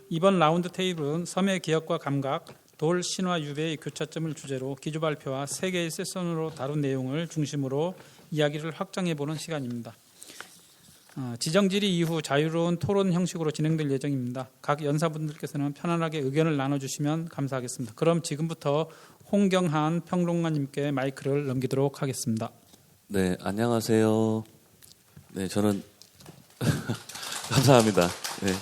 이번 라운드 테이블은 섬의 기억과 감각, 돌, 신화, 유배의 교차점을 주제로 기조 발표와 세 개의 세션으로 다룬 내용을 중심으로 이야기를 확장해보는 시간입니다. 지정 질의 이후 자유로운 토론 형식으로 진행될 예정입니다. 각 연사분들께서는 편안하게 의견을 나눠주시면 감사하겠습니다. 그럼 지금부터 홍경한 평론가님께 마이크를 넘기도록 하겠습니다. 네, 안녕하세요. 네, 저는 감사합니다. 네.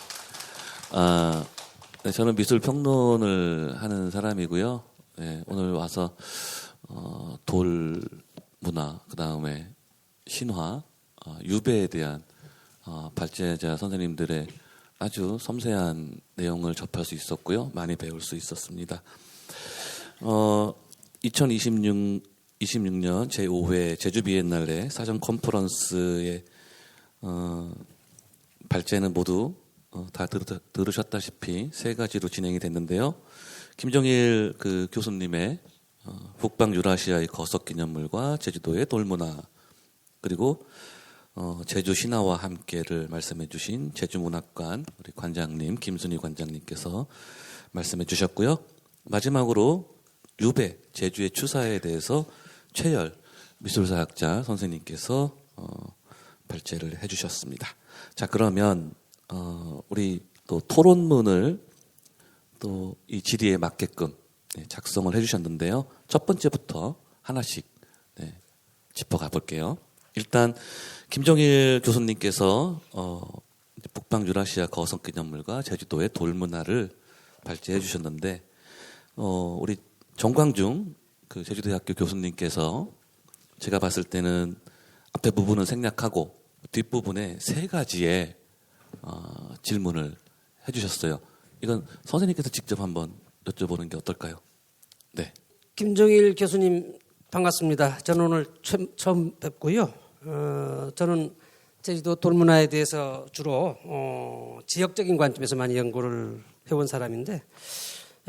네, 저는 미술 평론을 하는 사람이고요. 네, 오늘 와서 돌 문화, 그 다음에 신화, 유배에 대한 발제자 선생님들의 아주 섬세한 내용을 접할 수 있었고요. 많이 배울 수 있었습니다. 2026년 제5회 제주 비엔날레 사전 컨퍼런스의 발제는 모두 다 들으셨다시피 세 가지로 진행이 됐는데요. 김정일 교수님의 북방 유라시아의 거석 기념물과 제주도의 돌문화, 그리고 제주 신화와 함께를 말씀해 주신 제주문학관 우리 관장님 김순희 관장님께서 말씀해 주셨고요. 마지막으로 유배, 제주의 추사에 대해서 최열 미술사학자 선생님께서 발제를 해 주셨습니다. 자, 그러면 우리 또 토론문을 또 이 질의에 맞게끔 작성을 해 주셨는데요. 첫 번째부터 하나씩 짚어가 볼게요. 일단 김정일 교수님께서 북방 유라시아 거성 기념물과 제주도의 돌문화를 발제해 주셨는데 우리 정광중 제주대학교 교수님께서 제가 봤을 때는 앞에 부분은 생략하고 뒷부분에 세 가지의 질문을 해주셨어요. 이건 선생님께서 직접 한번 여쭤보는 게 어떨까요? 네. 김정일 교수님 반갑습니다. 저는 오늘 처음 뵙고요. 저는 제주도 돌문화에 대해서 주로 지역적인 관점에서 많이 연구를 해온 사람인데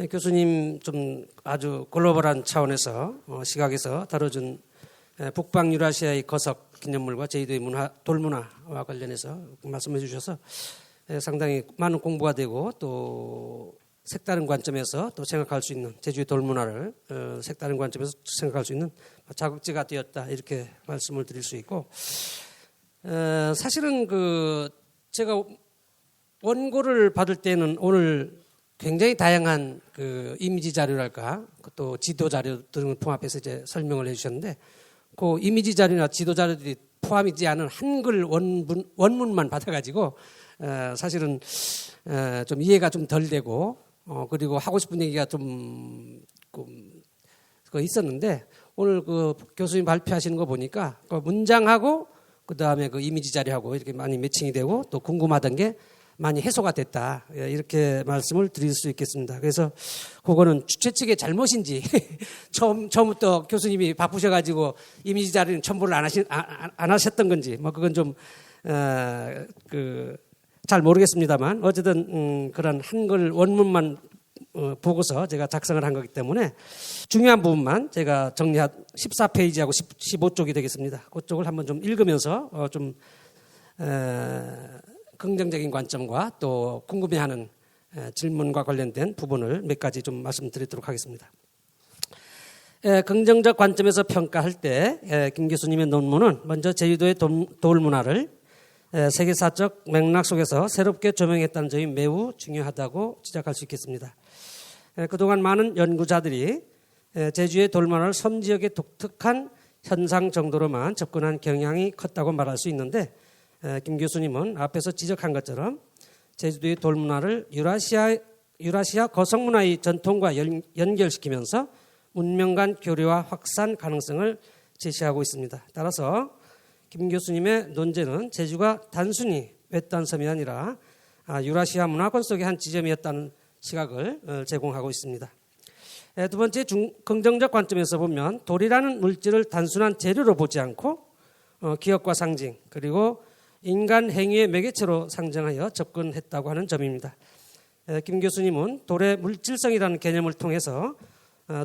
교수님 좀 아주 글로벌한 차원에서 시각에서 다뤄준 북방 유라시아의 거석 기념물과 제주도의 돌문화와 관련해서 말씀해 주셔서 상당히 많은 공부가 되고 또 색다른 관점에서 또 생각할 수 있는 제주의 돌문화를 색다른 관점에서 생각할 수 있는 자극제가 되었다, 이렇게 말씀을 드릴 수 있고, 사실은 제가 원고를 받을 때는 오늘 굉장히 다양한 이미지 자료랄까 또 지도 자료 등을 포함해서 이제 설명을 해주셨는데, 그 이미지 자료나 지도 자료들이 포함이지 않은 한글 원문만 받아가지고 사실은 좀 이해가 좀 덜 되고 그리고 하고 싶은 얘기가 좀 있었는데, 오늘 교수님 발표하시는 거 보니까 문장하고 그 다음에 이미지 자료하고 이렇게 많이 매칭이 되고 또 궁금하던 게 많이 해소가 됐다, 이렇게 말씀을 드릴 수 있겠습니다. 그래서 그거는 주최 측의 잘못인지 처음부터 교수님이 바쁘셔가지고 이미지 자료는 첨부를 안 하셨던 건지 그건 좀 잘 모르겠습니다만, 어쨌든 그런 한글 원문만 보고서 제가 작성을 한 거기 때문에 중요한 부분만 제가 정리한 14페이지하고 15쪽이 되겠습니다. 그쪽을 한번 좀 읽으면서 좀 긍정적인 관점과 또 궁금해하는 질문과 관련된 부분을 몇 가지 좀 말씀드리도록 하겠습니다. 긍정적 관점에서 평가할 때 김 교수님의 논문은 먼저 제주도의 돌문화를 세계사적 맥락 속에서 새롭게 조명했다는 점이 매우 중요하다고 지적할 수 있겠습니다. 그동안 많은 연구자들이 제주의 돌문화를 섬 지역의 독특한 현상 정도로만 접근한 경향이 컸다고 말할 수 있는데, 김 교수님은 앞에서 지적한 것처럼 제주도의 돌문화를 유라시아 거성문화의 전통과 연결시키면서 문명 간 교류와 확산 가능성을 제시하고 있습니다. 따라서 김 교수님의 논제는 제주가 단순히 외딴 섬이 아니라 유라시아 문화권 속의 한 지점이었다는 시각을 제공하고 있습니다. 두 번째, 긍정적 관점에서 보면 돌이라는 물질을 단순한 재료로 보지 않고 기억과 상징 그리고 인간 행위의 매개체로 상정하여 접근했다고 하는 점입니다. 김 교수님은 돌의 물질성이라는 개념을 통해서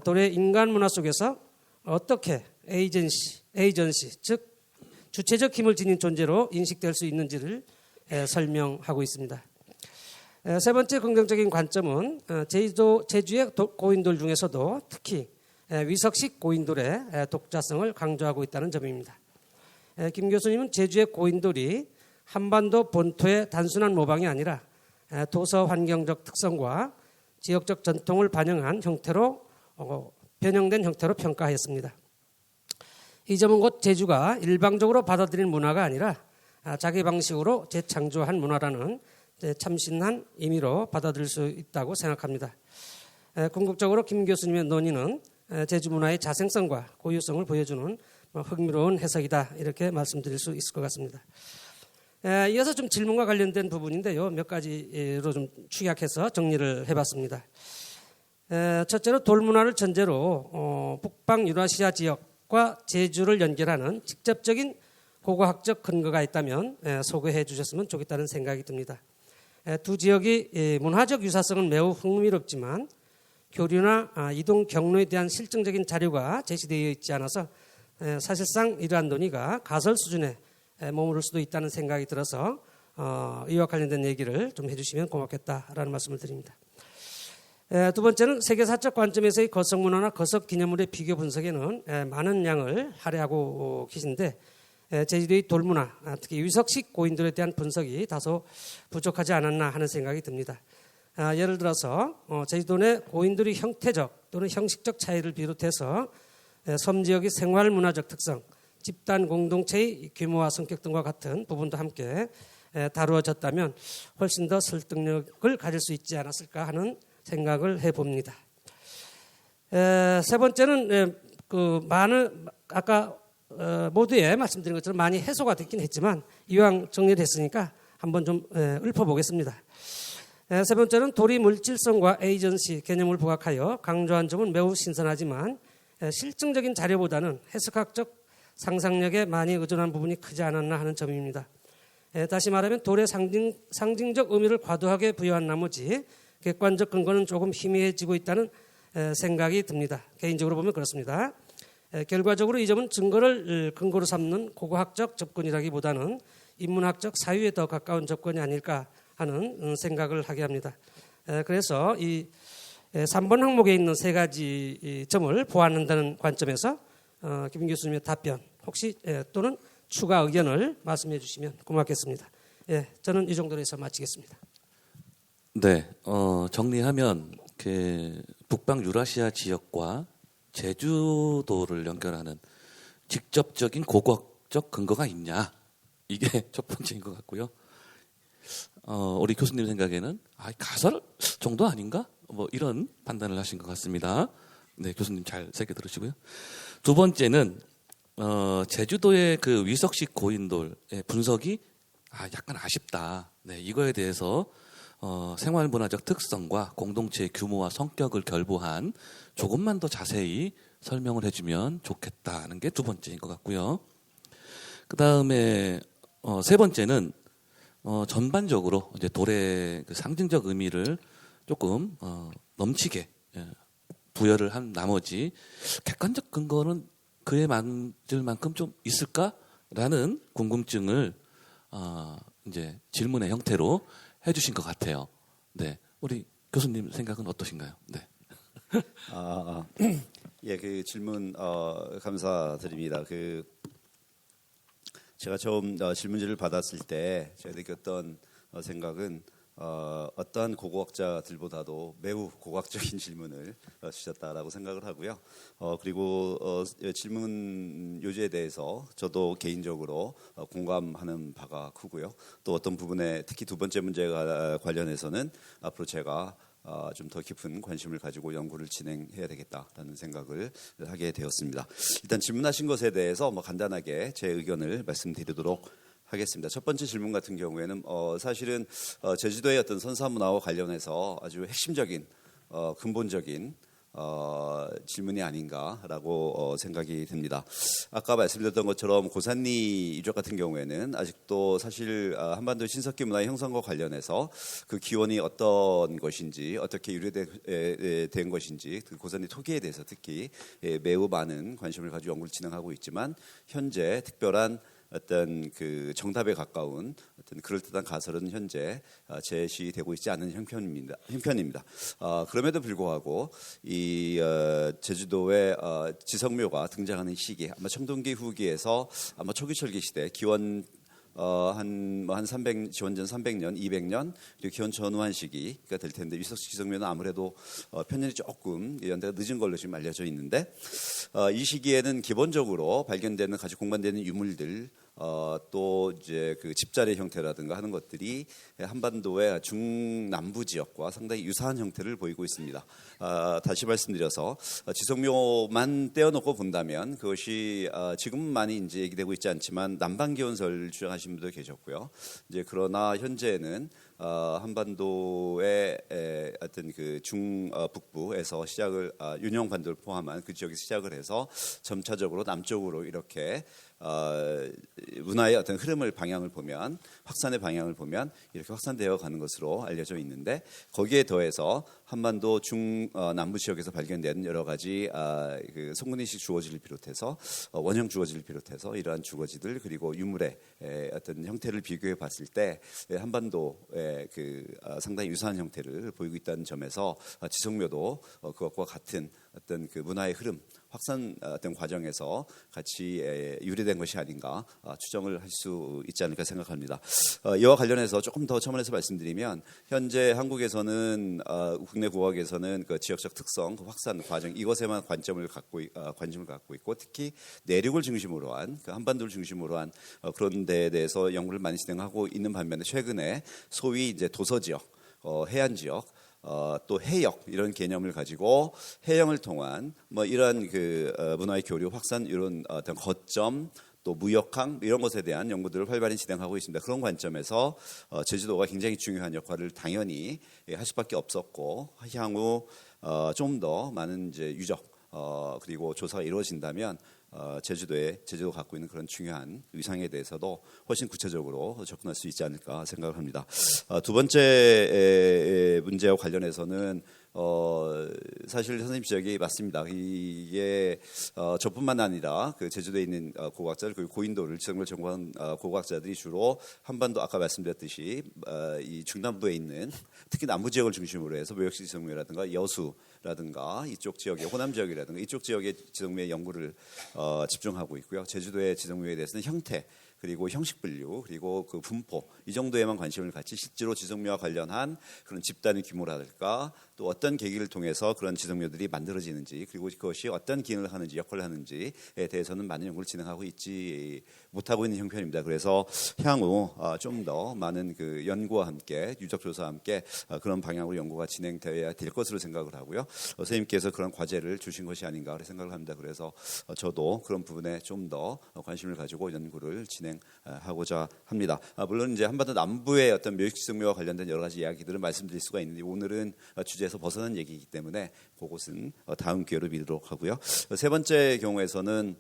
돌의 인간 문화 속에서 어떻게 에이전시, 즉 주체적 힘을 지닌 존재로 인식될 수 있는지를 설명하고 있습니다. 세 번째 긍정적인 관점은 제주의 고인돌 중에서도 특히 위석식 고인돌의 독자성을 강조하고 있다는 점입니다. 김 교수님은 제주의 고인돌이 한반도 본토의 단순한 모방이 아니라 도서 환경적 특성과 지역적 전통을 반영한 형태로 변형된 형태로 평가했습니다. 이 점은 곧 제주가 일방적으로 받아들인 문화가 아니라 자기 방식으로 재창조한 문화라는 참신한 의미로 받아들일 수 있다고 생각합니다. 궁극적으로 김 교수님의 논의는 제주 문화의 자생성과 고유성을 보여주는 흥미로운 해석이다 이렇게 말씀드릴 수 있을 것 같습니다. 이어서 좀 질문과 관련된 부분인데요. 몇 가지로 좀 축약해서 정리를 해봤습니다. 첫째로 돌문화를 전제로 북방 유라시아 지역과 제주를 연결하는 직접적인 고고학적 근거가 있다면 소개해 주셨으면 좋겠다는 생각이 듭니다. 두 지역이 문화적 유사성은 매우 흥미롭지만 교류나 이동 경로에 대한 실증적인 자료가 제시되어 있지 않아서 사실상 이러한 논의가 가설 수준에 머무를 수도 있다는 생각이 들어서 이와 관련된 얘기를 좀 해주시면 고맙겠다라는 말씀을 드립니다. 두 번째는 세계사적 관점에서의 거석문화나 거석기념물의 비교 분석에는 많은 양을 할애하고 계신데 제주도의 돌문화, 특히 위석식 고인돌에 대한 분석이 다소 부족하지 않았나 하는 생각이 듭니다. 예를 들어서 제주도 내 고인돌의 형태적 또는 형식적 차이를 비롯해서 섬 지역의 생활문화적 특성, 집단 공동체의 규모와 성격 등과 같은 부분도 함께 다루어졌다면 훨씬 더 설득력을 가질 수 있지 않았을까 하는 생각을 해봅니다. 세 번째는 아까 모두에 말씀드린 것처럼 많이 해소가 됐긴 했지만 이왕 정리됐으니까 한번 좀 읊어보겠습니다. 세 번째는 돌이 물질성과 에이전시 개념을 부각하여 강조한 점은 매우 신선하지만 실증적인 자료보다는 해석학적 상상력에 많이 의존한 부분이 크지 않았나 하는 점입니다. 다시 말하면 돌의 상징적 의미를 과도하게 부여한 나머지 객관적 근거는 조금 희미해지고 있다는 생각이 듭니다. 개인적으로 보면 그렇습니다. 결과적으로 이 점은 증거를 근거로 삼는 고고학적 접근이라기보다는 인문학적 사유에 더 가까운 접근이 아닐까 하는 생각을 하게 합니다. 그래서 이 3번 항목에 있는 세 가지 점을 보완한다는 관점에서 김 교수님의 답변 혹시 또는 추가 의견을 말씀해 주시면 고맙겠습니다. 저는 이 정도로 해서 마치겠습니다. 네, 정리하면 북방 유라시아 지역과 제주도를 연결하는 직접적인 고고학적 근거가 있냐, 이게 첫 번째인 것 같고요. 우리 교수님 생각에는 가설 정도 아닌가? 뭐 이런 판단을 하신 것 같습니다. 네, 교수님 잘 새겨 들으시고요. 두 번째는 제주도의 그 위석식 고인돌의 분석이 약간 아쉽다. 네, 이거에 대해서 생활문화적 특성과 공동체의 규모와 성격을 결부한 조금만 더 자세히 설명을 해주면 좋겠다는 게 두 번째인 것 같고요. 그 다음에 세 번째는 전반적으로 이제 돌의 그 상징적 의미를 조금 넘치게 부여를 한 나머지 객관적 근거는 그에 맞을 만큼 좀 있을까라는 궁금증을 이제 질문의 형태로 해주신 것 같아요. 네, 우리 교수님 생각은 어떠신가요? 네. 예, 그 질문 감사드립니다. 제가 처음 질문지를 받았을 때 제가 느꼈던 생각은 어떠한 고고학자들보다도 매우 고고학적인 질문을 주셨다라고 생각을 하고요. 그리고 질문 요지에 대해서 저도 개인적으로 공감하는 바가 크고요. 또 어떤 부분에 특히 두 번째 문제가 관련해서는 앞으로 제가 좀 더 깊은 관심을 가지고 연구를 진행해야 되겠다라는 생각을 하게 되었습니다. 일단 질문하신 것에 대해서 간단하게 제 의견을 말씀드리도록 하겠습니다. 첫 번째 질문 같은 경우에는 사실은 제주도의 어떤 선사문화와 관련해서 아주 핵심적인 근본적인 질문이 아닌가라고 생각이 듭니다. 아까 말씀드렸던 것처럼 고산리 유적 같은 경우에는 아직도 사실 한반도 신석기 문화의 형성과 관련해서 그 기원이 어떤 것인지 어떻게 유래된 것인지 그 고산리 토기에 대해서 특히 매우 많은 관심을 가지고 연구를 진행하고 있지만 현재 특별한 어떤 그 정답에 가까운 어떤 그럴듯한 가설은 현재 제시되고 있지 않은 형편입니다. 그럼에도 불구하고 이 제주도의 지성묘가 등장하는 시기, 아마 청동기 후기에서 아마 초기철기 시대 기원 한 300, 지원전 300년, 200년, 그리고 기원 전후한 시기가 될 텐데 위석식 지성묘는 아무래도 편년이 조금 연대가 늦은 걸로 지금 알려져 있는데 이 시기에는 기본적으로 발견되는 가지고 공반되는 유물들 또 이제 그 집자리 형태라든가 하는 것들이 한반도의 중남부 지역과 상당히 유사한 형태를 보이고 있습니다. 다시 말씀드려서 지성묘만 떼어놓고 본다면 그것이 지금 많이 이제 얘기되고 있지 않지만 남방기원설 주장하시는 분도 계셨고요. 이제 그러나 현재는 한반도의 어떤 그 중북부에서 시작을 윤영반도를 포함한 그 지역에서 시작을 해서 점차적으로 남쪽으로 이렇게 문화의 어떤 흐름을 방향을 보면 확산의 방향을 보면 이렇게 확산되어 가는 것으로 알려져 있는데 거기에 더해서 한반도 중남부 지역에서 발견된 여러 가지 그 송근이식 주거지를 비롯해서 원형 주거지를 비롯해서 이러한 주거지들 그리고 유물의 어떤 형태를 비교해 봤을 때 한반도의 그 상당히 유사한 형태를 보이고 있다는 점에서 지성묘도 그것과 같은 어떤 그 문화의 흐름 확산된 과정에서 같이 유래된 것이 아닌가 추정을 할 수 있지 않을까 생각합니다. 이와 관련해서 조금 더 첨언해서 말씀드리면 현재 한국에서는 국내 국악에서는 그 지역적 특성, 그 확산 과정 이것에만 관심을 갖고 있고 특히 내륙을 중심으로 한 그 한반도를 중심으로 한 그런 데에 대해서 연구를 많이 진행하고 있는 반면에 최근에 소위 이제 도서 지역, 해안 지역 또 해역 이런 개념을 가지고 해영을 통한 뭐 이런 그 문화의 교류 확산 이런 어떤 거점 또 무역항 이런 것에 대한 연구들을 활발히 진행하고 있습니다. 그런 관점에서 제주도가 굉장히 중요한 역할을 당연히 할 수밖에 없었고 향후 좀 더 많은 이제 유적 그리고 조사가 이루어진다면 제주도가 갖고 있는 그런 중요한 위상에 대해서도 훨씬 구체적으로 접근할 수 있지 않을까 생각을 합니다. 두 번째 문제와 관련해서는 사실 선생님 지적이 맞습니다. 이게 저뿐만 아니라 그 제주도에 있는 고고학자들 그리고 고인도를 지성을 전공한 고고학자들이 주로 한반도 아까 말씀드렸듯이 이 중남부에 있는 특히 남부 지역을 중심으로 해서 묘역식 지성묘라든가 여수라든가 이쪽 지역의 호남 지역이라든가 이쪽 지역의 지성묘의 연구를 집중하고 있고요. 제주도의 지성묘에 대해서는 형태 그리고 형식 분류 그리고 그 분포 이 정도에만 관심을 갖지 실제로 지성묘와 관련한 그런 집단의 규모라든가 또 어떤 계기를 통해서 그런 지성묘들이 만들어지는지 그리고 그것이 어떤 기능을 하는지 역할을 하는지에 대해서는 많은 연구를 진행하고 있지 못하고 있는 형편입니다. 그래서 향후 좀 더 많은 그 연구와 함께 유적 조사와 함께 그런 방향으로 연구가 진행되어야 될 것으로 생각을 하고요. 선생님께서 그런 과제를 주신 것이 아닌가 생각을 합니다. 그래서 저도 그런 부분에 좀 더 관심을 가지고 연구를 진행하고자 합니다. 물론 이제 한반도 남부의 어떤 묘역지성묘와 관련된 여러 가지 이야기들을 말씀드릴 수가 있는데 오늘은 주제에서 벗어난 얘기이기 때문에 그것은 다음 기회로 미루도록 하고요. 세 번째 경우에서는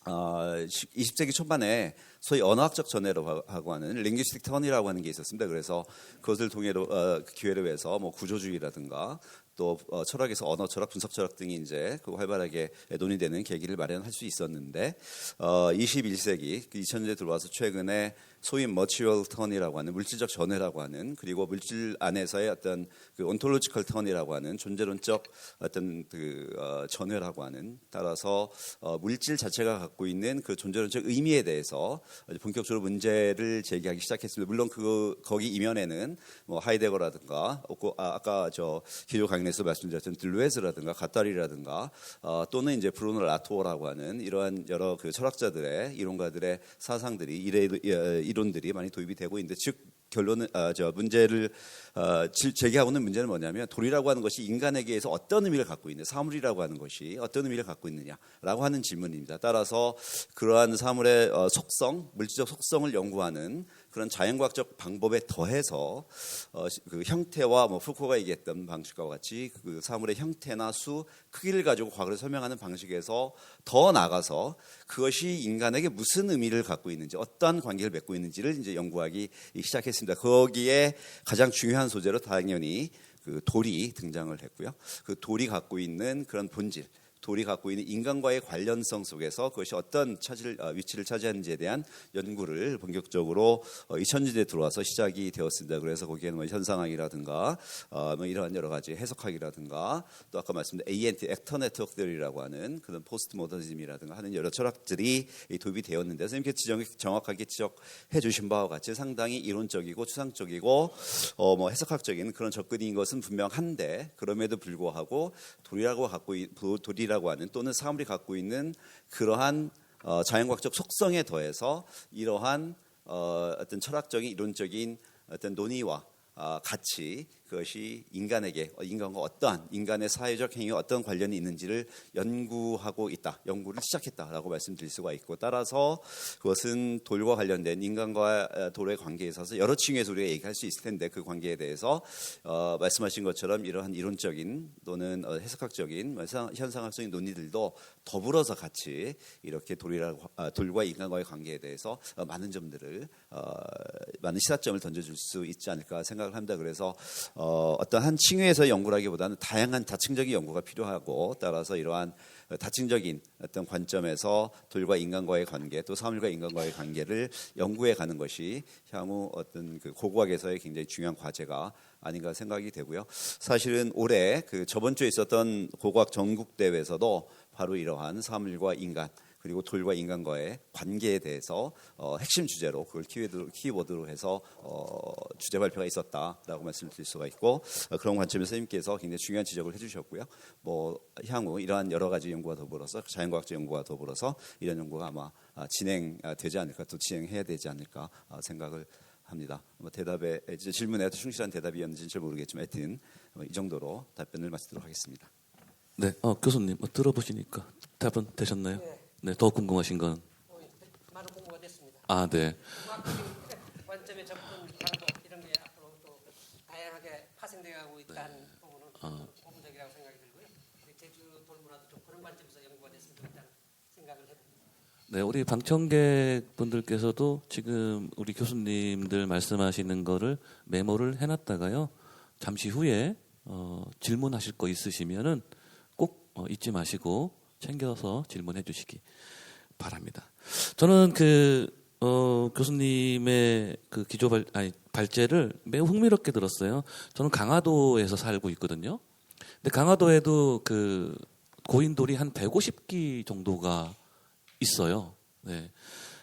20세기 초반에 소위 언어학적 전해라고 하는 링귀스틱 턴이라고 하는 게 있었습니다. 그래서 그것을 통해로 기회를 위해서 뭐 구조주의라든가 또 철학에서 언어 철학, 분석 철학 등이 이제 그 활발하게 논의되는 계기를 마련할 수 있었는데 21세기 2000년대 들어와서 최근에 소위 머치럴 턴이라고 하는 물질적 전해라고 하는 그리고 물질 안에서의 어떤 그 온톨로지컬 턴이라고 하는 존재론적 어떤 그 전해라고 하는 따라서 물질 자체가 갖고 있는 그 존재론적 의미에 대해서 본격적으로 문제를 제기하기 시작했습니다. 물론 거기 이면에는 뭐 하이데거라든가 아까 저 기조 강연에서 말씀드렸던 들루에즈라든가 가타리라든가 또는 이제 브루노 라토라고 하는 이러한 여러 그 철학자들의 이론가들의 사상들이 이론들이 많이 도입이 되고 있는데 즉 결론은 문제를 제기하고 있는 문제는 뭐냐면 돌이라고 하는 것이 인간에게서 어떤 의미를 갖고 있는 사물이라고 하는 것이 어떤 의미를 갖고 있느냐라고 하는 질문입니다. 따라서 그러한 사물의 속성, 물질적 속성을 연구하는 그런 자연과학적 방법에 더해서 그 형태와 뭐 푸코가 얘기했던 방식과 같이 그 사물의 형태나 수, 크기를 가지고 과거를 설명하는 방식에서 더 나아가서 그것이 인간에게 무슨 의미를 갖고 있는지 어떠한 관계를 맺고 있는지를 이제 연구하기 시작했습니다. 거기에 가장 중요한 소재로 당연히 그 돌이 등장을 했고요. 그 돌이 갖고 있는 그런 본질 돌이 갖고 있는 인간과의 관련성 속에서 그것이 어떤 위치를 차지하는지에 대한 연구를 본격적으로 2000년대에 들어와서 시작이 되었습니다. 그래서 거기에는 뭐 현상학이라든가 뭐 이러한 여러 가지 해석학이라든가 또 아까 말씀드린 ANT 액터 네트워크 theory라고 하는 그런 포스트 모더니즘이라든가 하는 여러 철학들이 도입이 되었는데 선생님께 정확하게 지적해 주신 바와 같이 상당히 이론적이고 추상적이고 뭐 해석학적인 그런 접근인 것은 분명한데 그럼에도 불구하고 돌이라고 하는 또는 사물이 갖고 있는 그러한 자연과학적 속성에 더해서 이러한 어떤 철학적인 이론적인 어떤 논의와 같이 그것이 인간과 어떠한 인간의 사회적 행위와 어떤 관련이 있는지를 연구를 시작했다라고 말씀드릴 수가 있고 따라서 그것은 돌과 관련된 인간과 돌의 관계에 있어서 여러 층에서 우리가 얘기할 수 있을 텐데 그 관계에 대해서 말씀하신 것처럼 이러한 이론적인 또는 해석학적인 현상학적인 논의들도 더불어서 같이 이렇게 돌과 인간과의 관계에 대해서 많은 시사점을 던져줄 수 있지 않을까 생각을 합니다. 그래서 어떤 한 층위에서 연구라기보다는 다양한 다층적인 연구가 필요하고 따라서 이러한 다층적인 어떤 관점에서 돌과 인간과의 관계 또 사물과 인간과의 관계를 연구해 가는 것이 향후 어떤 그 고고학에서의 굉장히 중요한 과제가 아닌가 생각이 되고요. 사실은 올해 그 저번 주에 있었던 고고학 전국 대회에서도 바로 이러한 사물과 인간 그리고 돌과 인간과의 관계에 대해서 핵심 주제로 그걸 키워드로 해서 주제 발표가 있었다라고 말씀드릴 수가 있고 그런 관점에서 선생님께서 굉장히 중요한 지적을 해주셨고요. 뭐 향후 이러한 여러 가지 연구와 더불어서 자연과학적 연구와 더불어서 이런 연구가 아마 진행되지 않을까 또 진행해야 되지 않을까 생각을 합니다. 질문에 충실한 대답이었는지는 잘 모르겠지만 하여튼 이 정도로 답변을 마치도록 하겠습니다. 네, 교수님 들어보시니까 답은 되셨나요? 네, 더 궁금하신 건? 많은 공부가 됐습니다. 네. 과학적인 관점의 접근 방법 이런 게 앞으로 또 다양하게 파생되어가고 있다는 부분은 고무적이라고 생각이 들고요. 제주 돌문화도 좀 그런 관점에서 연구가 됐으면 좋겠다는 생각을 해봅니다. 네, 우리 방청객 분들께서도 지금 우리 교수님들 말씀하시는 거를 메모를 해놨다가요. 잠시 후에 질문하실 거 있으시면은 꼭 잊지 마시고 챙겨서 질문해 주시기 바랍니다. 저는 교수님의 그 발제를 매우 흥미롭게 들었어요. 저는 강화도에서 살고 있거든요. 근데 강화도에도 그 고인돌이 한 150기 정도가 있어요. 네.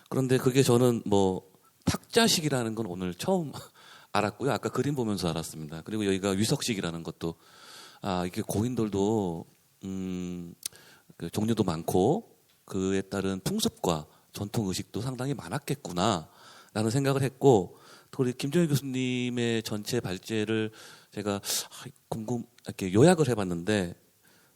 그런데 그게 저는 뭐 탁자식이라는 건 오늘 처음 알았고요. 아까 그림 보면서 알았습니다. 그리고 여기가 위석식이라는 것도 이게 고인돌도 그 종류도 많고 그에 따른 풍습과 전통 의식도 상당히 많았겠구나라는 생각을 했고 또 우리 김정일 교수님의 전체 발제를 제가 이렇게 요약을 해봤는데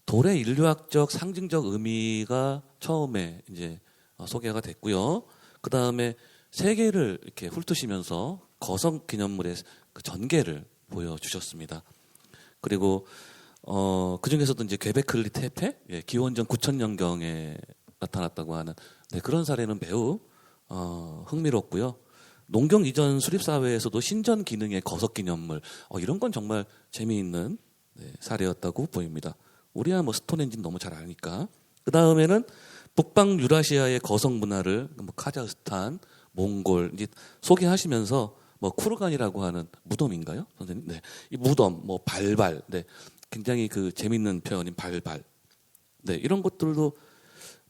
돌의 인류학적 상징적 의미가 처음에 이제 소개가 됐고요. 그 다음에 세계를 이렇게 훑으시면서 거성 기념물의 그 전개를 보여주셨습니다. 그리고 그 중에서도 이제 퀘베클리 테페 기원전 9,000년경에 나타났다고 하는 그런 사례는 매우 흥미롭고요. 농경 이전 수립 사회에서도 신전 기능의 거석 기념물 이런 건 정말 재미있는 사례였다고 보입니다. 우리야 뭐 스톤헨지는 너무 잘 아니까. 그 다음에는 북방 유라시아의 거성 문화를 뭐 카자흐스탄, 몽골 이제 소개하시면서 뭐 쿠르간이라고 하는 무덤인가요, 선생님? 네, 이 무덤, 뭐 발발, 굉장히 그 재밌는 표현인 발발. 이런 것들도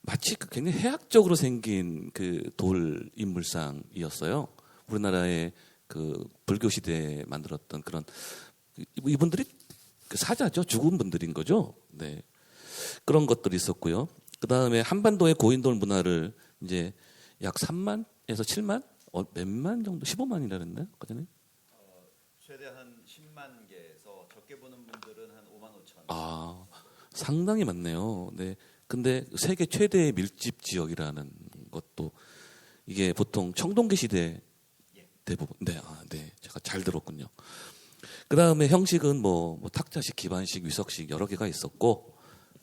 마치 굉장히 해학적으로 생긴 그 돌 인물상이었어요. 우리나라의 그 불교 시대에 만들었던 그런 이분들이 그 사자죠. 죽은 분들인 거죠. 네. 그런 것들이 있었고요. 그 다음에 한반도의 고인돌 문화를 이제 약 3만에서 7만? 몇만 정도? 15만이라 그랬나요? 그전에? 최대 한 10만 개에서 적게 보는 분들은 한 5만 5천. 상당히 많네요. 네. 근데 세계 최대의 밀집 지역이라는 것도 이게 보통 청동기 시대 대부분. 네. 제가 잘 들었군요. 그 다음에 형식은 뭐 탁자식, 기반식, 위석식 여러 개가 있었고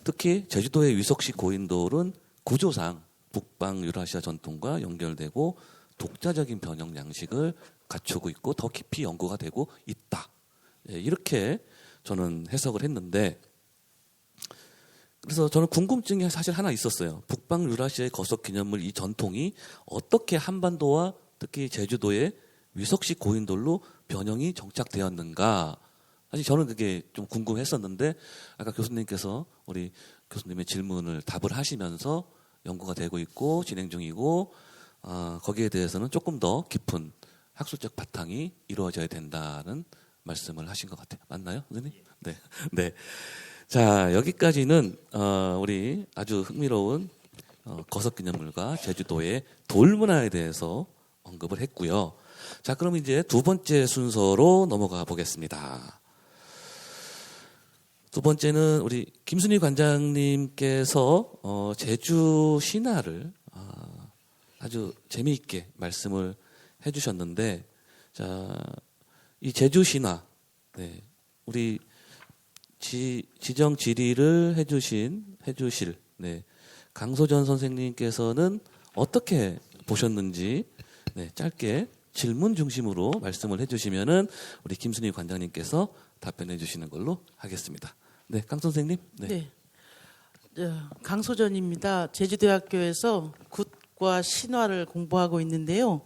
특히 제주도의 위석식 고인돌은 구조상 북방 유라시아 전통과 연결되고 독자적인 변형 양식을 갖추고 있고 더 깊이 연구가 되고 있다. 이렇게 저는 해석을 했는데 그래서 저는 궁금증이 사실 하나 있었어요. 북방 유라시아의 거석 기념물 이 전통이 어떻게 한반도와 특히 제주도의 위석식 고인돌로 변형이 정착되었는가. 사실 저는 그게 좀 궁금했었는데 아까 교수님께서 우리 교수님의 질문을 답을 하시면서 연구가 되고 있고 진행 중이고 거기에 대해서는 조금 더 깊은 학술적 바탕이 이루어져야 된다는 말씀을 하신 것 같아요. 맞나요, 선생님? 네, 네. 자, 여기까지는 우리 아주 흥미로운 거석기념물과 제주도의 돌문화에 대해서 언급을 했고요. 자, 그럼 이제 두 번째 순서로 넘어가 보겠습니다. 두 번째는 우리 김순희 관장님께서 제주 신화를 아주 재미있게 말씀을 해주셨는데, 자, 이 제주 신화, 네, 우리 지정 질의를 해주실, 네, 강소전 선생님께서는 어떻게 보셨는지, 네, 짧게 질문 중심으로 말씀을 해주시면은 우리 김순희 관장님께서 답변해 주시는 걸로 하겠습니다. 네, 강 선생님. 네. 강소전입니다. 제주대학교에서 굿과 신화를 공부하고 있는데요.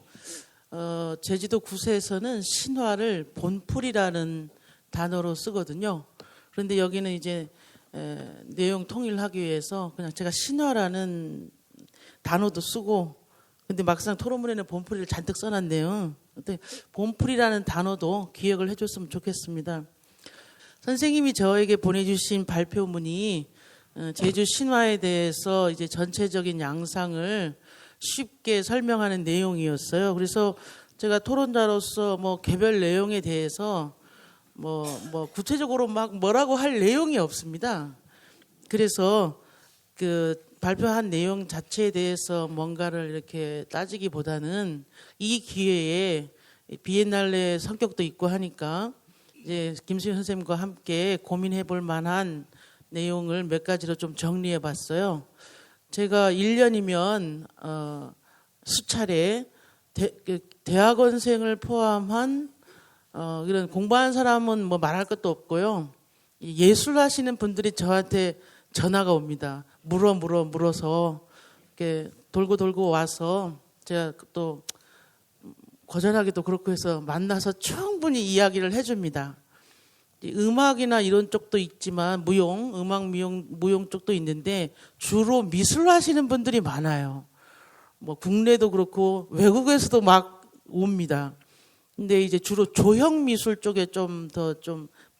제주도 구세에서는 신화를 본풀이라는 단어로 쓰거든요. 그런데 여기는 이제 내용 통일하기 위해서 그냥 제가 신화라는 단어도 쓰고, 근데 막상 토론문에는 본풀이를 잔뜩 써놨네요. 근데 본풀이라는 단어도 기억을 해줬으면 좋겠습니다. 선생님이 저에게 보내주신 발표문이 제주 신화에 대해서 이제 전체적인 양상을 쉽게 설명하는 내용이었어요. 그래서 제가 토론자로서 뭐 개별 내용에 대해서 뭐 구체적으로 막 뭐라고 할 내용이 없습니다. 그래서 그 발표한 내용 자체에 대해서 뭔가를 이렇게 따지기보다는 이 기회에 비엔날레 성격도 있고 하니까 이제 김수현 선생님과 함께 고민해 볼 만한 내용을 몇 가지로 좀 정리해 봤어요. 제가 1년이면 수차례 대학원생을 포함한 이런 공부한 사람은 뭐 말할 것도 없고요. 예술 하시는 분들이 저한테 전화가 옵니다. 물어서 이렇게 돌고 와서 제가 또 거절하기도 그렇고 해서 만나서 충분히 이야기를 해줍니다. 음악이나 이런 쪽도 있지만 음악 무용 쪽도 있는데 주로 미술 하시는 분들이 많아요. 뭐 국내도 그렇고 외국에서도 막 옵니다. 근데 이제 주로 조형 미술 쪽에 좀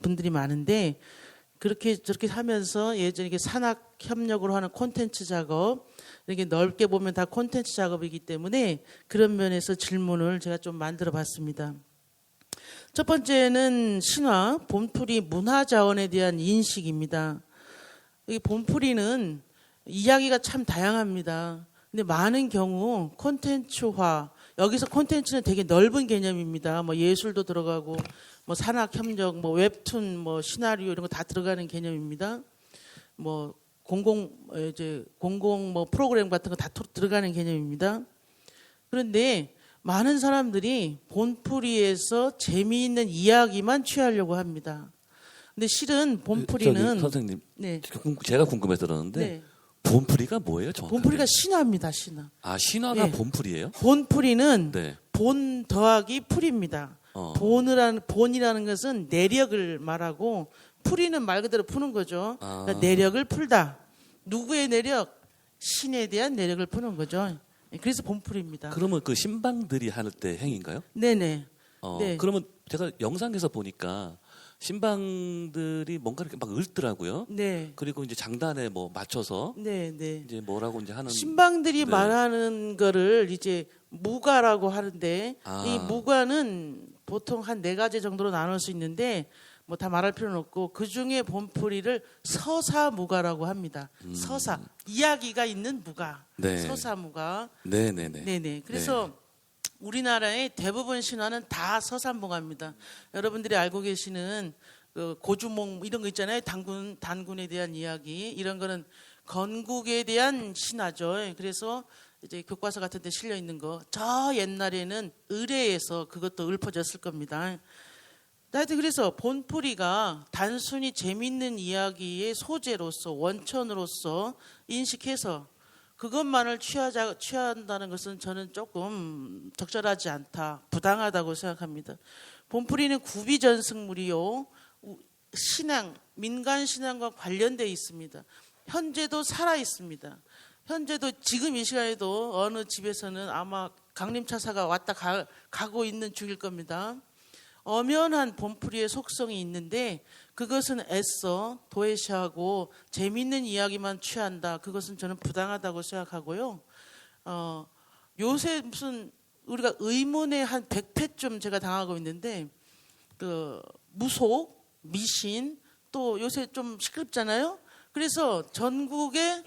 분들이 많은데 저렇게 하면서 예전에 이게 산학 협력으로 하는 콘텐츠 작업, 이렇게 넓게 보면 다 콘텐츠 작업이기 때문에 그런 면에서 질문을 제가 좀 만들어 봤습니다. 첫 번째는 신화, 본풀이 문화자원에 대한 인식입니다. 이 본풀이는 이야기가 참 다양합니다. 근데 많은 경우 콘텐츠화, 여기서 콘텐츠는 되게 넓은 개념입니다. 뭐 예술도 들어가고, 뭐 산학 협력, 뭐 웹툰, 뭐 시나리오 이런 거 다 들어가는 개념입니다. 뭐 공공 뭐 프로그램 같은 거 다 들어가는 개념입니다. 그런데 많은 사람들이 본풀이에서 재미있는 이야기만 취하려고 합니다. 근데 실은 본풀이는 선생님, 네. 제가 궁금해서 그러는데 네. 본풀이가 뭐예요, 정확하게? 본풀이가 신화입니다, 신화. 아, 신화가 네. 본풀이에요? 본풀이는 네. 본 더하기 풀입니다. 본이라는 것은 내력을 말하고 풀이는 말 그대로 푸는 거죠. 그러니까 내력을 풀다. 누구의 내력? 신에 대한 내력을 푸는 거죠. 그래서 본풀입니다. 그러면 그 신방들이 할 때 행인가요? 네네. 네. 그러면 제가 영상에서 보니까 신방들이 뭔가 이렇게 막 읊더라고요. 네. 그리고 이제 장단에 뭐 맞춰서 네. 이제 뭐라고 이제 하는 신방들이 네. 말하는 거를 이제 무가라고 하는데 이 무가는 보통 한 4가지 정도로 나눌 수 있는데 뭐 다 말할 필요는 없고 그 중에 본풀이를 서사무가라고 합니다. 서사 이야기가 있는 무가, 네. 서사무가. 네네네. 네네. 그래서 우리나라의 대부분 신화는 다 서사무가입니다. 여러분들이 알고 계시는 그 고주몽 이런 거 있잖아요. 단군에 대한 이야기 이런 거는 건국에 대한 신화죠. 그래서 이제 교과서 같은 데 실려 있는 거 저 옛날에는 의뢰에서 그것도 읊어졌을 겁니다. 하여튼 그래서 본풀이가 단순히 재밌는 이야기의 소재로서 원천으로서 인식해서 그것만을 취한다는 것은 저는 조금 적절하지 않다, 부당하다고 생각합니다. 본풀이는 구비전승물이요, 신앙, 민간 신앙과 관련되어 있습니다. 현재도 살아 있습니다. 현재도 지금 이 시간에도 어느 집에서는 아마 강림차사가 왔다 가고 있는 중일 겁니다. 엄연한 본풀이의 속성이 있는데 그것은 애써 도외시하고 재미있는 이야기만 취한다. 그것은 저는 부당하다고 생각하고요. 요새 무슨 우리가 의문의 한 100회쯤 제가 당하고 있는데 그 무속, 미신 또 요새 좀 시끄럽잖아요. 그래서 전국의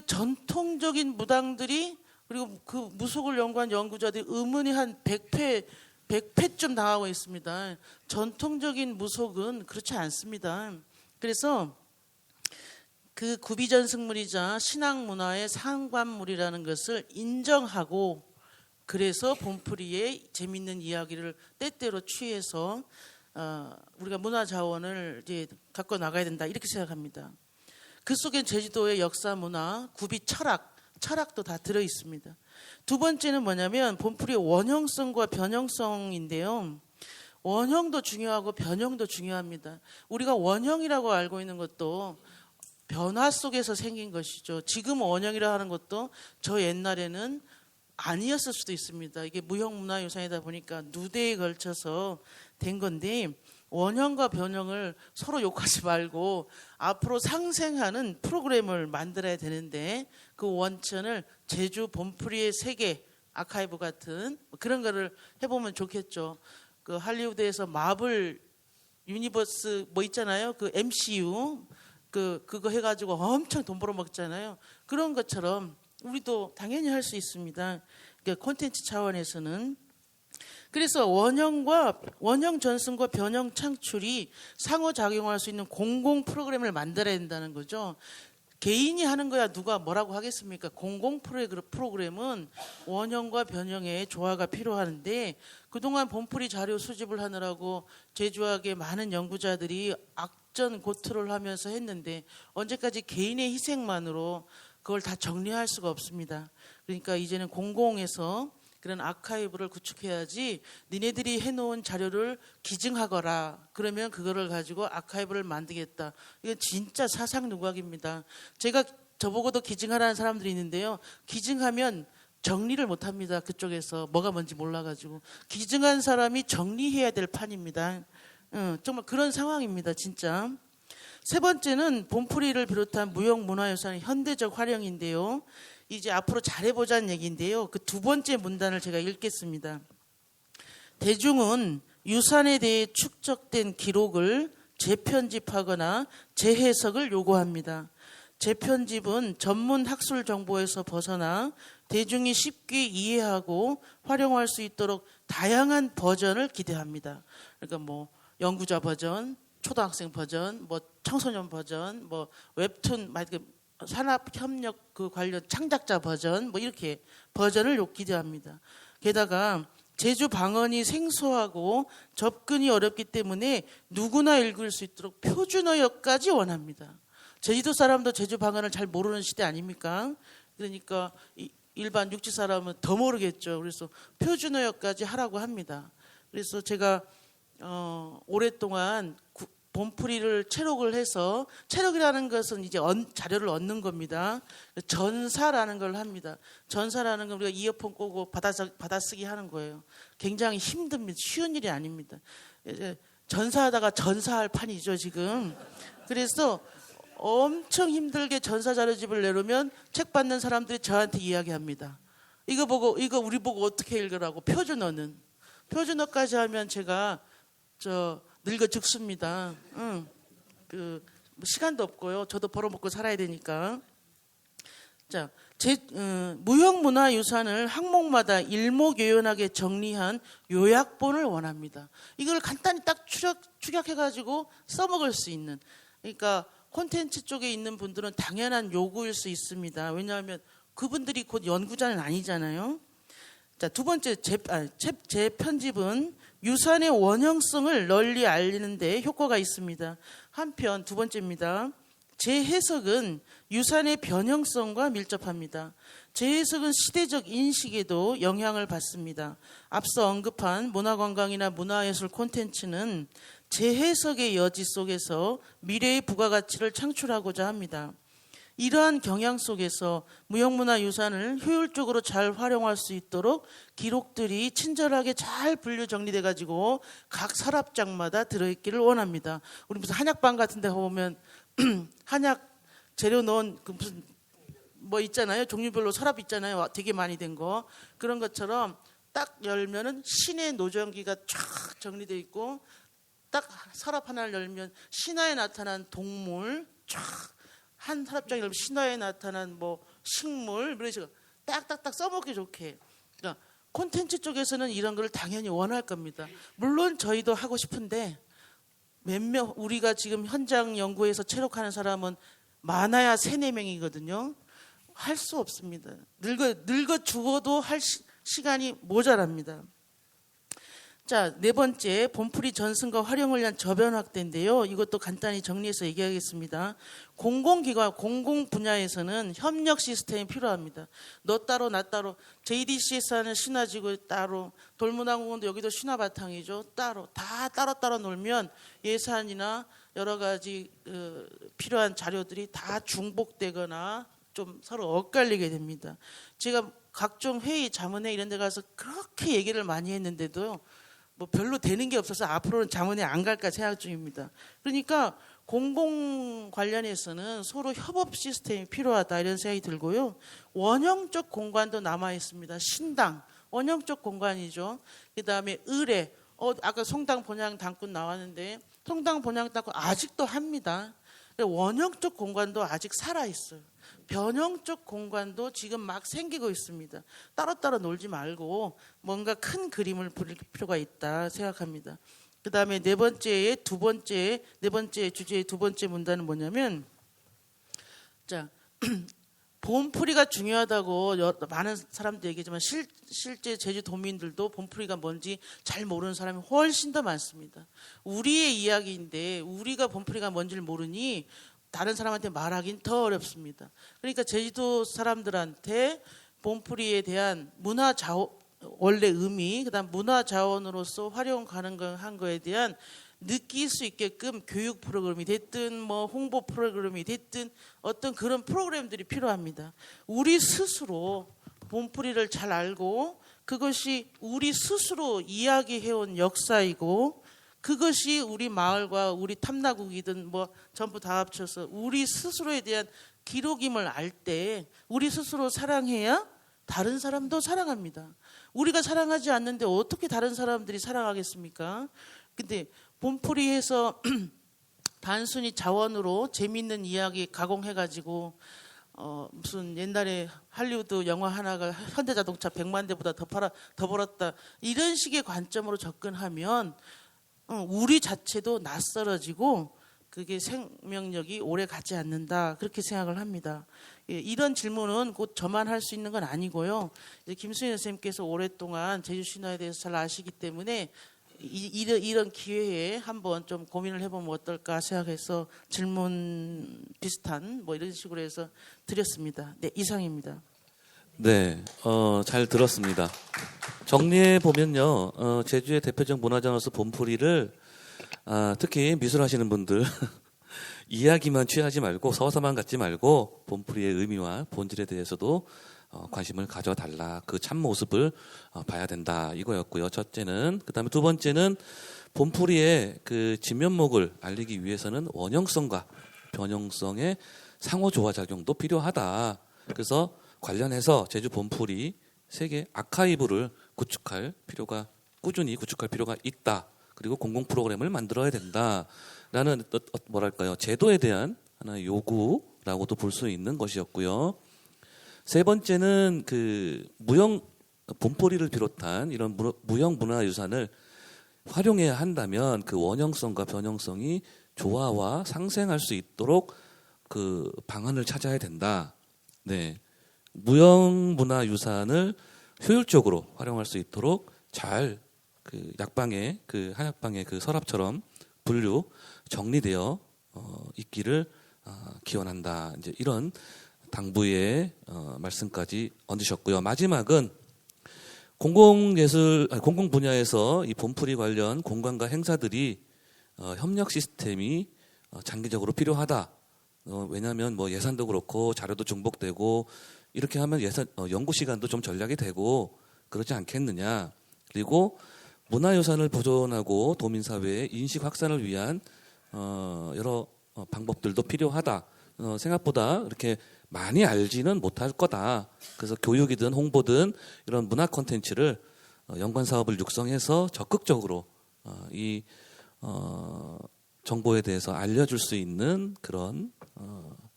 전통적인 무당들이 그리고 그 무속을 연구한 연구자들이 의문이 한 100회쯤 당하고 있습니다. 전통적인 무속은 그렇지 않습니다. 그래서 그 구비전승물이자 신앙문화의 상관물이라는 것을 인정하고 그래서 본풀이의 재밌는 이야기를 때때로 취해서 우리가 문화자원을 이제 갖고 나가야 된다 이렇게 생각합니다. 그 속에 제주도의 역사, 문화, 구비 철학도 다 들어 있습니다. 두 번째는 뭐냐면 본풀이의 원형성과 변형성인데요. 원형도 중요하고 변형도 중요합니다. 우리가 원형이라고 알고 있는 것도 변화 속에서 생긴 것이죠. 지금 원형이라 하는 것도 저 옛날에는 아니었을 수도 있습니다. 이게 무형문화유산이다 보니까 누대에 걸쳐서 된 건데 원형과 변형을 서로 욕하지 말고 앞으로 상생하는 프로그램을 만들어야 되는데 그 원천을 제주 본풀이의 세계 아카이브 같은 그런 거를 해보면 좋겠죠. 그 할리우드에서 마블 유니버스 뭐 있잖아요. 그 MCU 그거 해가지고 엄청 돈 벌어먹잖아요. 그런 것처럼 우리도 당연히 할 수 있습니다. 그러니까 콘텐츠 차원에서는. 그래서 원형 전승과 변형 창출이 상호작용할 수 있는 공공 프로그램을 만들어야 된다는 거죠. 개인이 하는 거야 누가 뭐라고 하겠습니까? 공공 프로그램은 원형과 변형의 조화가 필요한데 그동안 본풀이 자료 수집을 하느라고 제주학의 많은 연구자들이 악전고투를 하면서 했는데 언제까지 개인의 희생만으로 그걸 다 정리할 수가 없습니다. 그러니까 이제는 공공에서 그런 아카이브를 구축해야지 니네들이 해놓은 자료를 기증하거라. 그러면 그거를 가지고 아카이브를 만들겠다. 이거 진짜 사상 누각입니다. 제가 저보고도 기증하라는 사람들이 있는데요. 기증하면 정리를 못합니다. 그쪽에서 뭐가 뭔지 몰라가지고. 기증한 사람이 정리해야 될 판입니다. 정말 그런 상황입니다. 진짜. 세 번째는 본풀이를 비롯한 무형문화유산의 현대적 활용인데요. 이제 앞으로 잘해보자는 얘기인데요. 그 두 번째 문단을 제가 읽겠습니다. 대중은 유산에 대해 축적된 기록을 재편집하거나 재해석을 요구합니다. 재편집은 전문 학술 정보에서 벗어나 대중이 쉽게 이해하고 활용할 수 있도록 다양한 버전을 기대합니다. 그러니까 뭐 연구자 버전, 초등학생 버전, 뭐 청소년 버전, 뭐 웹툰, 산업협력 그 관련 창작자 버전 뭐 이렇게 버전을 기대합니다. 게다가 제주 방언이 생소하고 접근이 어렵기 때문에 누구나 읽을 수 있도록 표준어역까지 원합니다. 제주도 사람도 제주 방언을 잘 모르는 시대 아닙니까? 그러니까 일반 육지 사람은 더 모르겠죠. 그래서 표준어역까지 하라고 합니다. 그래서 제가 오랫동안 본풀이를 채록을 해서 채록이라는 것은 이제 자료를 얻는 겁니다. 전사라는 걸 합니다. 전사라는 건 우리가 이어폰 꽂고 받아쓰기 하는 거예요. 굉장히 힘듭니다. 쉬운 일이 아닙니다. 전사하다가 전사할 판이죠 지금. 그래서 엄청 힘들게 전사 자료집을 내놓으면 책 받는 사람들이 저한테 이야기합니다. 이거 우리 보고 어떻게 읽으라고. 표준어까지 하면 제가 늙어 죽습니다. 시간도 없고요. 저도 벌어먹고 살아야 되니까. 자, 무형문화유산을 항목마다 일목요연하게 정리한 요약본을 원합니다. 이걸 간단히 딱 축약해가지고 써먹을 수 있는. 그러니까 콘텐츠 쪽에 있는 분들은 당연한 요구일 수 있습니다. 왜냐하면 그분들이 곧 연구자는 아니잖아요. 자, 두 번째 재편집은 유산의 원형성을 널리 알리는 데 효과가 있습니다. 한편 두 번째입니다. 재해석은 유산의 변형성과 밀접합니다. 재해석은 시대적 인식에도 영향을 받습니다. 앞서 언급한 문화관광이나 문화예술 콘텐츠는 재해석의 여지 속에서 미래의 부가가치를 창출하고자 합니다. 이러한 경향 속에서 무형문화유산을 효율적으로 잘 활용할 수 있도록 기록들이 친절하게 잘 분류 정리돼 가지고 각 서랍장마다 들어있기를 원합니다. 우리 무슨 한약방 같은 데 보면 한약 재료 넣은 그 무슨 뭐 있잖아요. 종류별로 서랍 있잖아요. 되게 많이 된 거. 그런 것처럼 딱 열면은 신의 노정기가 쫙 정리돼 있고 딱 서랍 하나를 열면 신화에 나타난 동물 쫙 한 서랍장에 열면 신화에 나타난 뭐 식물 이런 식으로 딱딱딱 써먹기 좋게. 그러니까 콘텐츠 쪽에서는 이런 걸 당연히 원할 겁니다. 물론 저희도 하고 싶은데 몇몇 우리가 지금 현장 연구에서 체력하는 사람은 많아야 3-4명이거든요. 할 수 없습니다. 늙어 죽어도 할 시간이 모자랍니다. 자, 네 번째 본풀이 전승과 활용을 위한 저변 확대인데요. 이것도 간단히 정리해서 얘기하겠습니다. 공공기관, 공공 분야에서는 협력 시스템이 필요합니다. 너 따로 나 따로 JDC에서 하는 신화지구 따로 돌문화공원도 여기도 신화 바탕이죠. 따로 다 따로 놀면 예산이나 여러 가지 필요한 자료들이 다 중복되거나 좀 서로 엇갈리게 됩니다. 제가 각종 회의, 자문회 이런 데 가서 그렇게 얘기를 많이 했는데도 뭐 별로 되는 게 없어서 앞으로는 자문회 안 갈까 생각 중입니다. 그러니까 공공 관련해서는 서로 협업 시스템이 필요하다 이런 생각이 들고요. 원형적 공간도 남아 있습니다. 신당 원형적 공간이죠. 그다음에 의례 아까 성당 본향 당꾼 나왔는데 성당 본향 당꾼 아직도 합니다. 원형적 공간도 아직 살아 있어요. 변형적 공간도 지금 막 생기고 있습니다. 따로따로 놀지 말고 뭔가 큰 그림을 그릴 필요가 있다 생각합니다. 그 다음에 네 번째 주제의 두 번째 문단은 뭐냐면, 자, 봄풀이가 중요하다고 많은 사람들이 얘기하지만 실제 제주도민들도 봄풀이가 뭔지 잘 모르는 사람이 훨씬 더 많습니다. 우리의 이야기인데 우리가 봄풀이가 뭔지를 모르니 다른 사람한테 말하기는 더 어렵습니다. 그러니까 제주도 사람들한테 봄풀이에 대한 원래 의미, 그다음 문화 자원으로서 활용 가능한 거에 대한 느낄 수 있게끔 교육 프로그램이 됐든 뭐 홍보 프로그램이 됐든 어떤 그런 프로그램들이 필요합니다. 우리 스스로 봄풀이를 잘 알고 그것이 우리 스스로 이야기해온 역사이고 그것이 우리 마을과 우리 탐나국이든 뭐 전부 다 합쳐서 우리 스스로에 대한 기록임을 알 때 우리 스스로 사랑해야 다른 사람도 사랑합니다. 우리가 사랑하지 않는데 어떻게 다른 사람들이 사랑하겠습니까? 근데 봄풀이해서 단순히 자원으로 재밌는 이야기 가공해가지고 무슨 옛날에 할리우드 영화 하나가 현대자동차 100만 대보다 더 벌었다 이런 식의 관점으로 접근하면 우리 자체도 낯설어지고 그게 생명력이 오래 가지 않는다 그렇게 생각을 합니다. 이런 질문은 곧 저만 할 수 있는 건 아니고요. 김수인 선생님께서 오랫동안 제주신화에 대해서 잘 아시기 때문에 이런 기회에 한번 좀 고민을 해보면 어떨까 생각해서 질문 비슷한 뭐 이런 식으로 해서 드렸습니다. 네, 이상입니다. 네, 잘 들었습니다. 정리해 보면요, 제주의 대표적 문화자로서 봄풀이를 특히 미술하시는 분들 이야기만 취하지 말고 서서만 갖지 말고 봄풀이의 의미와 본질에 대해서도 관심을 가져달라. 그 참 모습을 봐야 된다. 이거였고요. 첫째는. 그다음에 두 번째는 봄풀이의 그 진면목을 알리기 위해서는 원형성과 변형성의 상호 조화 작용도 필요하다. 그래서 관련해서 제주 봄풀이 세계 아카이브를 꾸준히 구축할 필요가 있다. 그리고 공공 프로그램을 만들어야 된다라는 뭐랄까요 제도에 대한 하나의 요구라고도 볼 수 있는 것이었고요. 세 번째는 그 봄풀이를 비롯한 이런 무형 문화유산을 활용해야 한다면 그 원형성과 변형성이 조화와 상생할 수 있도록 그 방안을 찾아야 된다. 네, 무형 문화유산을 효율적으로 활용할 수 있도록 잘 그 약방의 그 한약방의 그 서랍처럼 분류 정리되어 있기를 기원한다. 이제 이런 당부의 말씀까지 얹으셨고요. 마지막은 공공 분야에서 이 본풀이 관련 공간과 행사들이 협력 시스템이 장기적으로 필요하다. 왜냐하면 뭐 예산도 그렇고 자료도 중복되고 이렇게 하면 연구 시간도 좀 절약이 되고 그렇지 않겠느냐. 그리고 문화유산을 보존하고 도민사회의 인식 확산을 위한 여러 방법들도 필요하다. 생각보다 이렇게 많이 알지는 못할 거다. 그래서 교육이든 홍보든 이런 문화 콘텐츠를 연관 사업을 육성해서 적극적으로 이 정보에 대해서 알려줄 수 있는 그런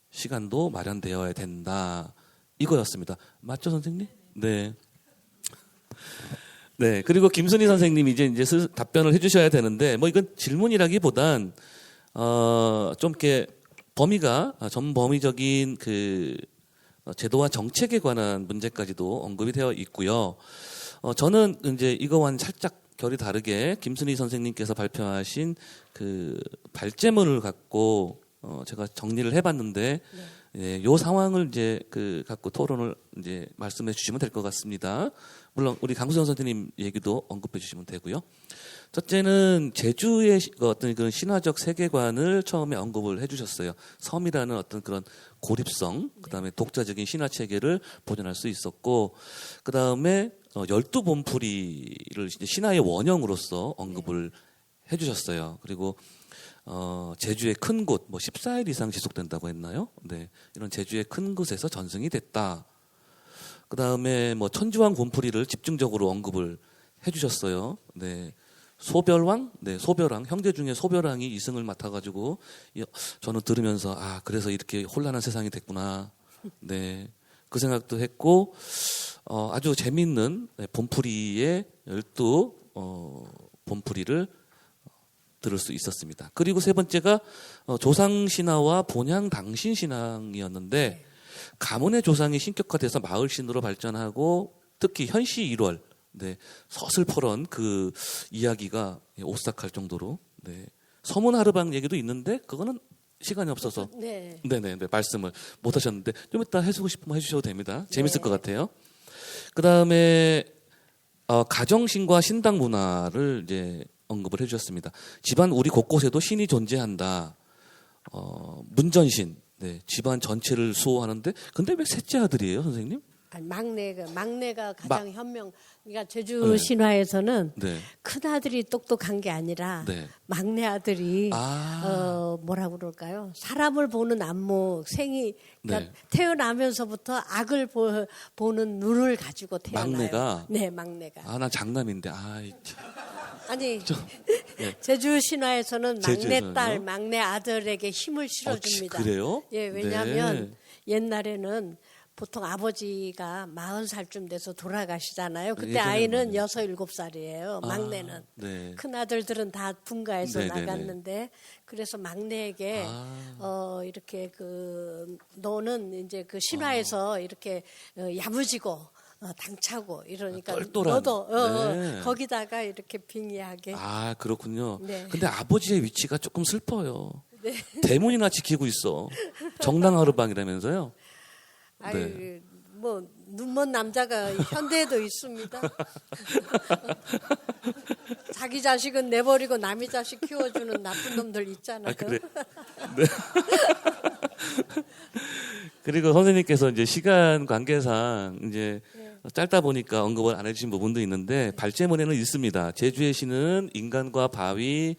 시간도 마련되어야 된다. 이거였습니다. 맞죠, 선생님? 네. 네. 그리고 김순희 선생님이 이제 답변을 해주셔야 되는데, 뭐 이건 질문이라기보단 좀 이렇게 범위가 전범위적인 그 제도와 정책에 관한 문제까지도 언급이 되어 있고요. 저는 이제 이거와는 살짝 결이 다르게 김순희 선생님께서 발표하신 그 발제문을 갖고 제가 정리를 해봤는데, 예, 요 상황을 이제 그 갖고 토론을 이제 말씀해 주시면 될 것 같습니다. 물론 우리 강수정 선생님 얘기도 언급해 주시면 되고요. 첫째는 제주의 어떤 그런 신화적 세계관을 처음에 언급을 해주셨어요. 섬이라는 어떤 그런 고립성, 그다음에 독자적인 신화 체계를 보존할 수 있었고, 그다음에 12본풀이를 신화의 원형으로서 언급을 해주셨어요. 그리고 제주의 큰 곳, 뭐 14일 이상 지속된다고 했나요? 네, 이런 제주의 큰 곳에서 전승이 됐다. 그 다음에 뭐 천지왕 곰풀이를 집중적으로 언급을 해주셨어요. 네, 소별왕, 네, 소별왕 형제 중에 소별왕이 이승을 맡아가지고 저는 들으면서 그래서 이렇게 혼란한 세상이 됐구나. 네, 그 생각도 했고 아주 재미있는 곰풀이의 12 곰풀이를 들을 수 있었습니다. 그리고 세 번째가 조상 신화와 본향 당신 신앙이었는데 가문의 조상이 신격화돼서 마을 신으로 발전하고 특히 현시 1월 네, 서슬퍼런 그 이야기가 오싹할 정도로 네, 서문 하르방 얘기도 있는데 그거는 시간이 없어서 네네 말씀을 못 하셨는데 좀 이따 해주고 싶으면 해주셔도 됩니다. 재밌을 것 같아요. 그 다음에 가정신과 신당 문화를 이제 언급을 해주셨습니다. 집안 우리 곳곳에도 신이 존재한다. 문전신, 네, 집안 전체를 수호하는데, 근데 왜 셋째 아들이에요, 선생님? 아니, 막내가 가장 현명. 그러니까 제주 신화에서는 네. 큰 아들이 똑똑한 게 아니라 네. 막내 아들이 뭐라고 그럴까요? 사람을 보는 안목, 그러니까 네. 태어나면서부터 악을 보는 눈을 가지고 태어나요. 막내가? 네, 막내가. 난 장남인데, 아니 네. 제주 신화에서는 제주에서는요? 막내 딸, 막내 아들에게 힘을 실어줍니다. 그래요? 예, 왜냐하면 네. 옛날에는 보통 아버지가 40살쯤 돼서 돌아가시잖아요. 그때 예전에는 아이는 많이. 6, 7살이에요. 막내는. 네. 큰 아들들은 다 분가해서 네네네. 나갔는데 그래서 막내에게 이렇게 너는 이제 그 신화에서 이렇게 야무지고 당차고 이러니까 똘똘한. 너도 네. 거기다가 이렇게 빙의하게. 그렇군요. 네. 근데 아버지의 위치가 조금 슬퍼요. 대문이나 지키고 있어. 정당 하르방이라면서요. 아유, 뭐 눈먼 남자가 현대에도 있습니다. 자기 자식은 내버리고 남의 자식 키워주는 나쁜 놈들 있잖아요. 그래. 네. 그리고 선생님께서 이제 시간 관계상 이제 짧다 보니까 언급을 안 해주신 부분도 있는데 발제문에는 있습니다. 제주의 신은 인간과 바위,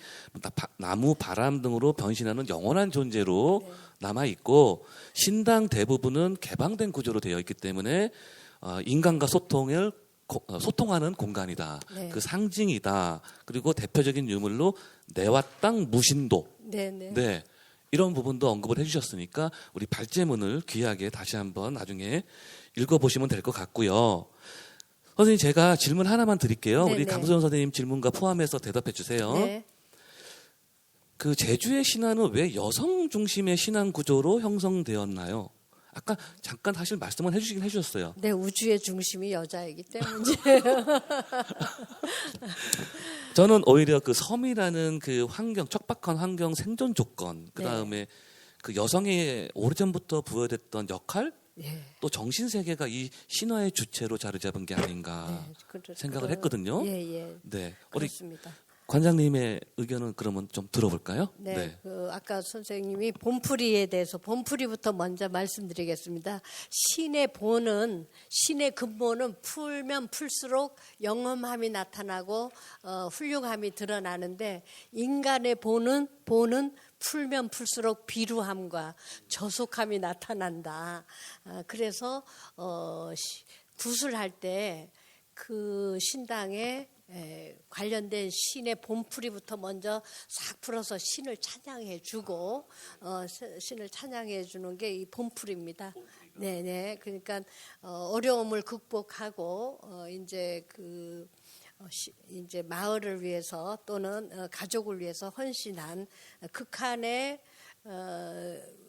나무, 바람 등으로 변신하는 영원한 존재로 남아 있고 신당 대부분은 개방된 구조로 되어 있기 때문에 인간과 소통하는 공간이다. 네. 그 상징이다. 그리고 대표적인 유물로 내와 땅 무신도. 네네. 네. 이런 부분도 언급을 해주셨으니까 우리 발제문을 귀하게 다시 한번 나중에 읽어보시면 될 것 같고요. 선생님 제가 질문 하나만 드릴게요. 우리 네네. 강수정 선생님 질문과 포함해서 대답해 주세요. 네. 그 제주의 신화는 왜 여성 중심의 신앙 구조로 형성되었나요? 아까 잠깐 사실 말씀을 해주시긴 해주셨어요. 네, 우주의 중심이 여자이기 때문에. 저는 오히려 그 섬이라는 그 환경, 척박한 환경 생존 조건, 그 다음에 그 여성의 오래전부터 부여됐던 역할, 예. 또 정신 세계가 이 신화의 주체로 자리 잡은 게 아닌가 생각을 했거든요. 예. 네, 우리 그렇습니다. 관장님의 의견은 그러면 좀 들어볼까요? 네, 그 아까 선생님이 본풀이에 대해서 본풀이부터 먼저 말씀드리겠습니다. 신의 본은 신의 근본은 풀면 풀수록 영험함이 나타나고 훌륭함이 드러나는데 인간의 본은 풀면 풀수록 비루함과 저속함이 나타난다. 그래서 구슬할 때 그 신당에 관련된 신의 본풀이부터 먼저 싹 풀어서 신을 찬양해 주고 신을 찬양해 주는 게 이 본풀입니다. 네네. 그러니까 어려움을 극복하고 이제 이제 마을을 위해서 또는 가족을 위해서 헌신한 극한의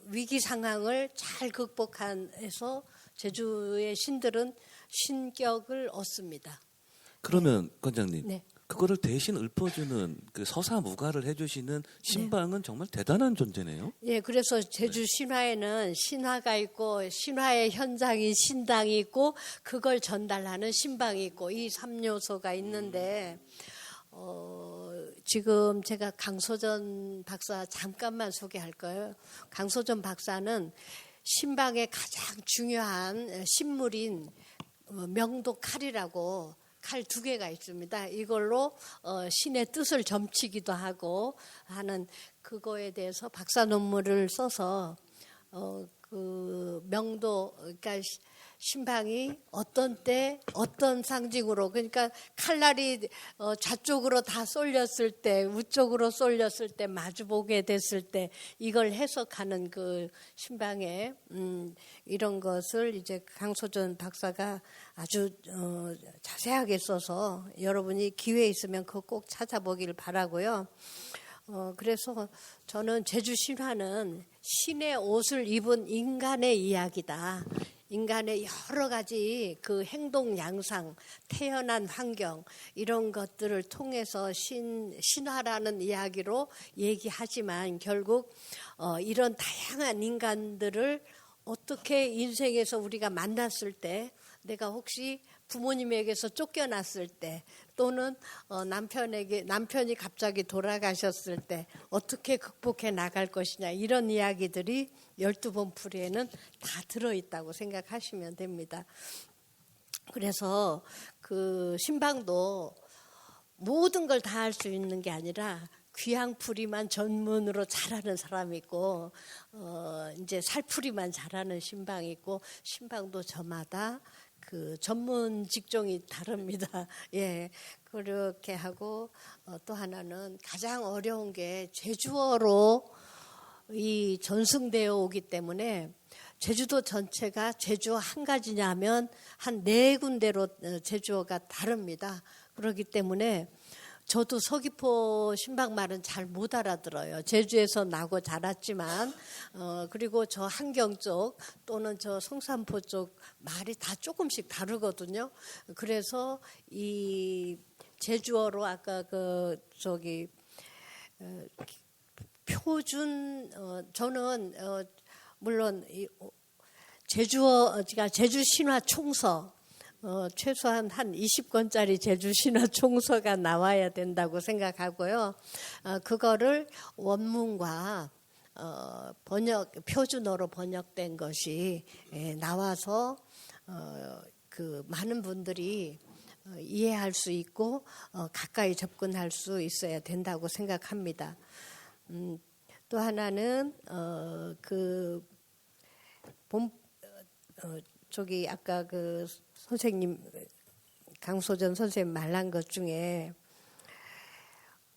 위기 상황을 잘 극복해서 제주의 신들은 신격을 얻습니다. 그러면 관장님, 네. 그거를 대신 읊어주는 그 서사무가를 해주시는 신방은 정말 대단한 존재네요. 예, 그래서 제주 신화에는 신화가 있고 신화의 현장인 신당이 있고 그걸 전달하는 신방이 있고 이 3요소가 있는데 지금 제가 강소전 박사 잠깐만 소개할 거예요. 강소전 박사는 신방의 가장 중요한 신물인 명도 칼이라고 칼 2개가 있습니다. 이걸로 신의 뜻을 점치기도 하고 하는 그거에 대해서 박사 논문을 써서 그 명도 그러니까 신방이 어떤 때 어떤 상징으로 그러니까 칼날이 좌쪽으로 다 쏠렸을 때 우쪽으로 쏠렸을 때 마주보게 됐을 때 이걸 해석하는 그 신방의 이런 것을 이제 강소전 박사가 아주 자세하게 써서 여러분이 기회 있으면 그거 꼭 찾아보기를 바라고요. 그래서 저는 제주 신화는 신의 옷을 입은 인간의 이야기다. 인간의 여러 가지 그 행동 양상, 태어난 환경 이런 것들을 통해서 신화라는 이야기로 얘기하지만 결국 이런 다양한 인간들을 어떻게 인생에서 우리가 만났을 때 내가 혹시 부모님에게서 쫓겨났을 때 또는 남편이 갑자기 돌아가셨을 때 어떻게 극복해 나갈 것이냐 이런 이야기들이 12본풀이에는 다 들어있다고 생각하시면 됩니다. 그래서 그 신방도 모든 걸 다 할 수 있는 게 아니라 귀향풀이만 전문으로 잘하는 사람이 있고 이제 살풀이만 잘하는 신방이 있고 신방도 저마다 그 전문 직종이 다릅니다. 예, 그렇게 하고 또 하나는 가장 어려운 게 제주어로 이 전승되어 오기 때문에 제주도 전체가 제주어 한 가지냐면 한 4군데로 제주어가 다릅니다. 그렇기 때문에 저도 서귀포 신방말은 잘 못 알아들어요. 제주에서 나고 자랐지만 그리고 저 한경 쪽 또는 저 성산포 쪽 말이 다 조금씩 다르거든요. 그래서 이 제주어로 아까 표준 저는 물론 제주어가 제주 신화 총서 최소한 한 20권짜리 제주 신화 총서가 나와야 된다고 생각하고요. 그거를 원문과 표준어로 번역된 것이 나와서 그 많은 분들이 이해할 수 있고 가까이 접근할 수 있어야 된다고 생각합니다. 또 하나는 아까 그 선생님 강소전 선생님 말한 것 중에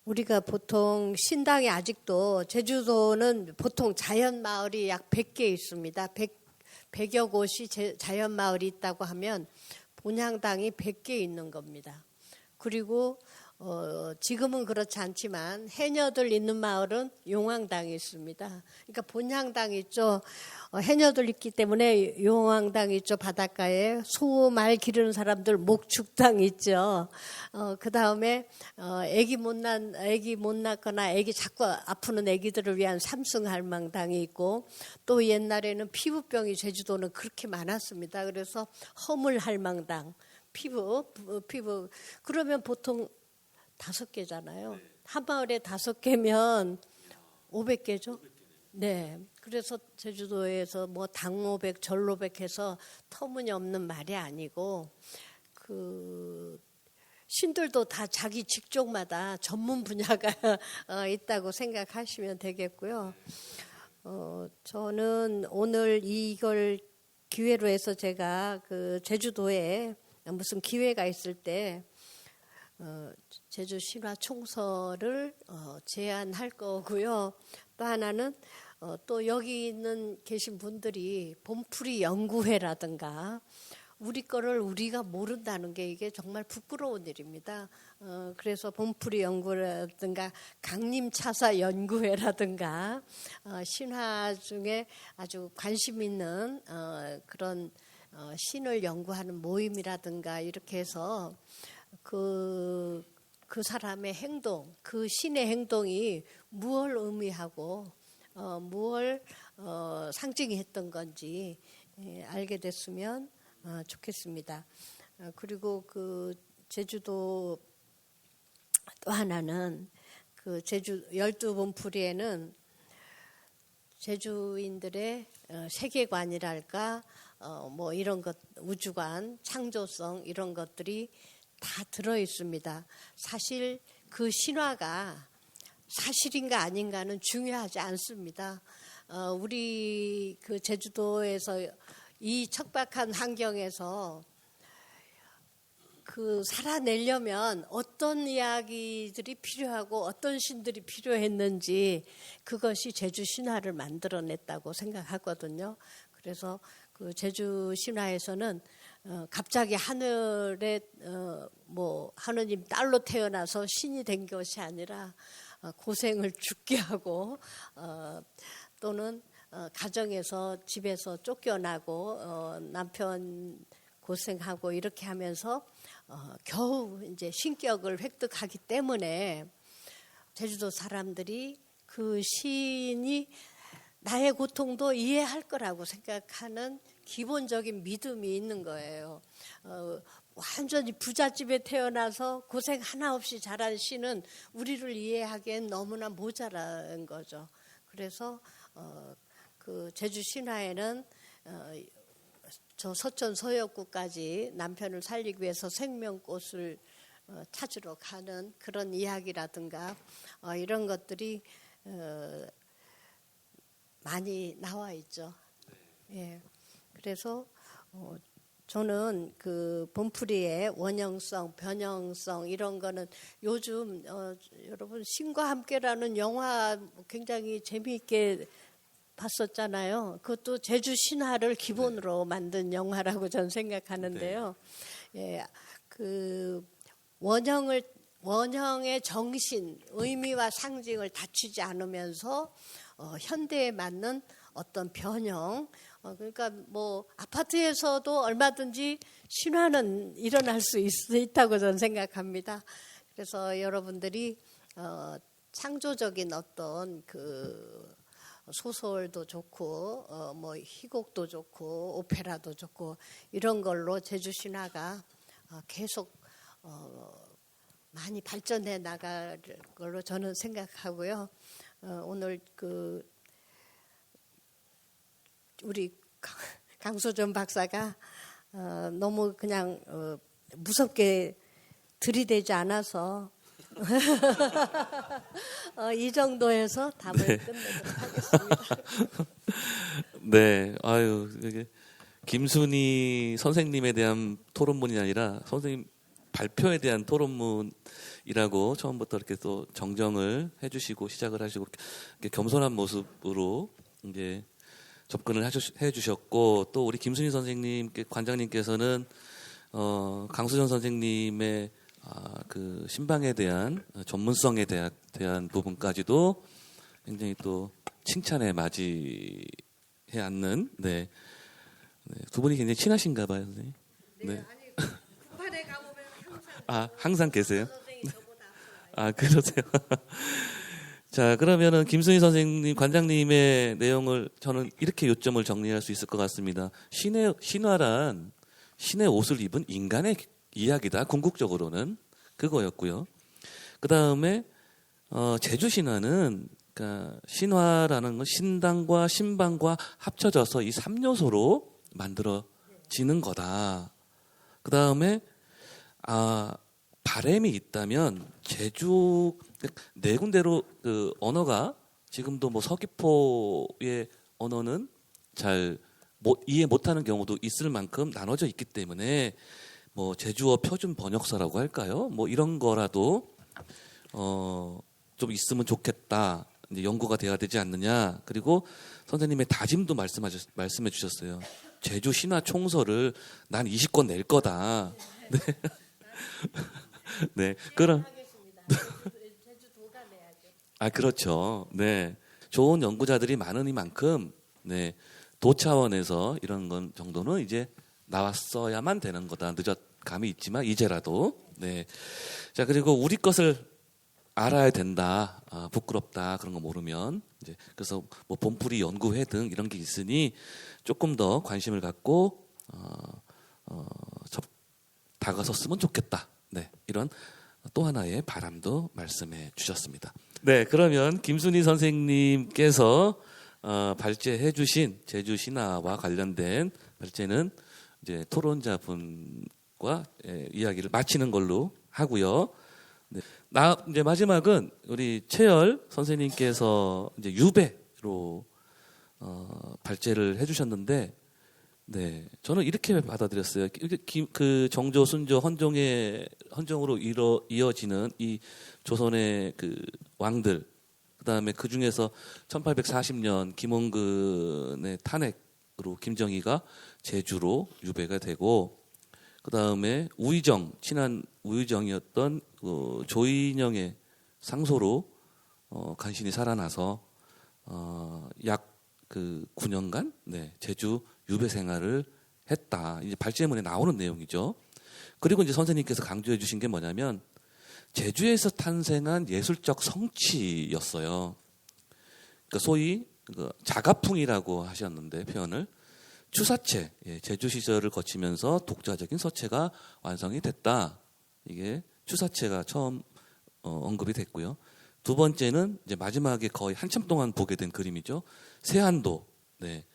우리가 보통 신당에 아직도 제주도는 보통 자연 마을이 약 100개 있습니다. 100여 곳이 자연 마을이 있다고 하면 본향당이 100개 있는 겁니다. 그리고 지금은 그렇지 않지만 해녀들 있는 마을은 용왕당이 있습니다. 그러니까 본향당이 있죠. 해녀들 있기 때문에 용왕당이 있죠. 바닷가에 소, 말 기르는 사람들 목축당이 있죠. 그 다음에 애기 못 낳거나 애기 자꾸 아프는 애기들을 위한 삼승할망당이 있고, 또 옛날에는 피부병이 제주도는 그렇게 많았습니다. 그래서 허물할망당, 피부 그러면 보통 5개잖아요. 한 마을에 5개면 500개죠. 네. 그래서 제주도에서 뭐 당오백, 절로백 해서 터무니없는 말이 아니고, 그 신들도 다 자기 직종마다 전문 분야가 있다고 생각하시면 되겠고요. 저는 오늘 이걸 기회로 해서 제가 그 제주도에 무슨 기회가 있을 때 제주 신화 총서를 제안할 거고요. 또 하나는 또 여기 계신 분들이 봄풀이 연구회라든가 우리 거를 우리가 모른다는 게 이게 정말 부끄러운 일입니다. 그래서 봄풀이 연구라든가 강림차사 연구회라든가 신화 중에 아주 관심 있는 그런 신을 연구하는 모임이라든가 이렇게 해서 그 사람의 행동, 그 신의 행동이 무엇을 의미하고 무엇을 상징이 했던 건지 알게 됐으면 좋겠습니다. 그리고 그 제주도 또 하나는 그 제주 12봄풀이에는 제주인들의 세계관이랄까 뭐 이런 것, 우주관, 창조성 이런 것들이 다 들어 있습니다. 사실 그 신화가 사실인가 아닌가는 중요하지 않습니다. 우리 그 제주도에서 이 척박한 환경에서 그 살아내려면 어떤 이야기들이 필요하고 어떤 신들이 필요했는지 그것이 제주 신화를 만들어냈다고 생각하거든요. 그래서 그 제주 신화에서는 갑자기 하늘에 뭐 하느님 딸로 태어나서 신이 된 것이 아니라 고생을 죽게 하고 또는 가정에서 집에서 쫓겨나고 남편 고생하고 이렇게 하면서 겨우 이제 신격을 획득하기 때문에 제주도 사람들이 그 신이 나의 고통도 이해할 거라고 생각하는 기본적인 믿음이 있는 거예요. 완전히 부잣집에 태어나서 고생 하나 없이 자란 신은 우리를 이해하기엔 너무나 모자란 거죠. 그래서 그 제주 신화에는 저 서천 서역구까지 남편을 살리기 위해서 생명꽃을 찾으러 가는 그런 이야기라든가 이런 것들이 많이 나와 있죠. 예. 그래서 저는 그 봄풀이의 원형성, 변형성 이런 거는 요즘 여러분 신과 함께라는 영화 굉장히 재미있게 봤었잖아요. 그것도 제주 신화를 기본으로 만든 영화라고 저는 생각하는데요. 예, 그 원형의 정신, 의미와 상징을 갖추지 않으면서 현대에 맞는 어떤 변형, 그러니까 뭐 아파트에서도 얼마든지 신화는 일어날 수 있다고 저는 생각합니다. 그래서 여러분들이 창조적인 어떤 그 소설도 좋고 뭐 희곡도 좋고 오페라도 좋고 이런 걸로 제주 신화가 계속 많이 발전해 나갈 걸로 저는 생각하고요. 오늘 그 우리 강소전 박사가 너무 그냥 무섭게 들이대지 않아서 이 정도에서 답을 끝내도록 하겠습니다. 네, 아유 이게 김순희 선생님에 대한 토론문이 아니라 선생님 발표에 대한 토론문이라고 처음부터 이렇게 또 정정을 해주시고 시작을 하시고 이렇게 겸손한 모습으로 이제 접근을 해주셨고 또 우리 김순희 선생님 관장님께서는 강수전 선생님의 그 신방에 대한 전문성에 대한 부분까지도 굉장히 또 칭찬에 맞이해 앉는 두 분이 굉장히 친하신가 봐요, 선생님. 네. 북한에 가보면 항상 계세요? 그러세요. 자, 그러면은 김순희 선생님, 관장님의 내용을 저는 이렇게 요점을 정리할 수 있을 것 같습니다. 신화란 신의 옷을 입은 인간의 이야기다. 궁극적으로는 그거였고요. 그 다음에 제주 신화는 그러니까 신화라는 건 신당과 신방과 합쳐져서 이 3요소로 만들어지는 거다. 그 다음에 바램이 있다면 제주 네 군데로 그 언어가 지금도 뭐 서귀포의 언어는 잘 이해 못하는 경우도 있을 만큼 나눠져 있기 때문에 뭐 제주어 표준 번역서라고 할까요? 뭐 이런 거라도 좀 있으면 좋겠다. 이제 연구가 돼야 되지 않느냐. 그리고 선생님의 다짐도 말씀해 주셨어요. 제주 신화 총서를 난 20권 낼 거다. 네. 네. 그럼 제주도가 내야죠. 그렇죠. 네. 좋은 연구자들이 많으니만큼 네. 도 차원에서 이런 건 정도는 이제 나왔어야만 되는 거다. 늦었감이 있지만 이제라도. 네. 자, 그리고 우리 것을 알아야 된다. 부끄럽다. 그런 거 모르면 이제 그래서 뭐 본풀이 연구회 등 이런 게 있으니 조금 더 관심을 갖고 다가섰으면 좋겠다. 네. 이런 또 하나의 바람도 말씀해 주셨습니다. 네, 그러면 김순희 선생님께서 발제해 주신 제주 신화와 관련된 발제는 이제 토론자분과 이야기를 마치는 걸로 하고요. 네. 이제 마지막은 우리 최열 선생님께서 이제 유배로 발제를 해주셨는데, 네, 저는 이렇게 받아들였어요. 그 정조, 순조, 헌정으로 이어지는 이 조선의 그 왕들, 그 다음에 그 중에서 1840년 김원근의 탄핵으로 김정희가 제주로 유배가 되고, 그 다음에 친한 우의정이었던 조인영의 상소로 간신히 살아나서 약 그 9년간 제주 유배 생활을 했다. 이제 발제문에 나오는 내용이죠. 그리고 이제 선생님께서 강조해 주신 게 뭐냐면 제주에서 탄생한 예술적 성취였어요. 그러니까 소위 자가풍이라고 하셨는데 표현을 추사체, 제주 시절을 거치면서 독자적인 서체가 완성이 됐다. 이게 추사체가 처음 언급이 됐고요. 두 번째는 이제 마지막에 거의 한참 동안 보게 된 그림이죠. 세안도. 네.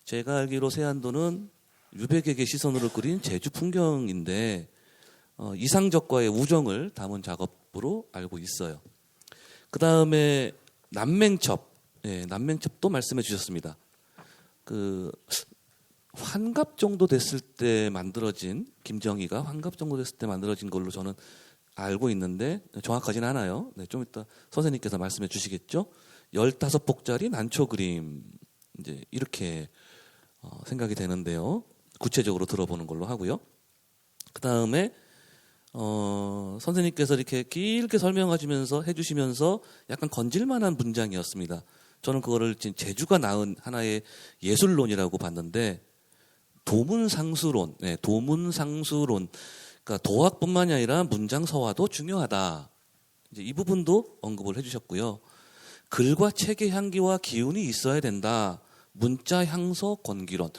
제가 알기로 세안도는 유백에게 시선으로 그린 제주 풍경인데 이상적과의 우정을 담은 작업으로 알고 있어요. 그 다음에 남맹첩, 남맹첩도 말씀해 주셨습니다. 그 환갑 정도 됐을 때 만들어진 김정희가 환갑 정도 됐을 때 만들어진 걸로 저는 알고 있는데 정확하진 않아요. 네, 좀 이따 선생님께서 말씀해 주시겠죠. 15복짜리 난초 그림 이제 이렇게 생각이 되는데요. 구체적으로 들어보는 걸로 하고요. 그 다음에 선생님께서 이렇게 길게 설명하시면서 해주시면서 약간 건질만한 문장이었습니다. 저는 그거를 지금 제주가 낳은 하나의 예술론이라고 봤는데 도문상수론, 도문상수론, 그러니까 도학뿐만이 아니라 문장서화도 중요하다. 이제 이 부분도 언급을 해주셨고요. 글과 책의 향기와 기운이 있어야 된다. 문자 향서 권기론.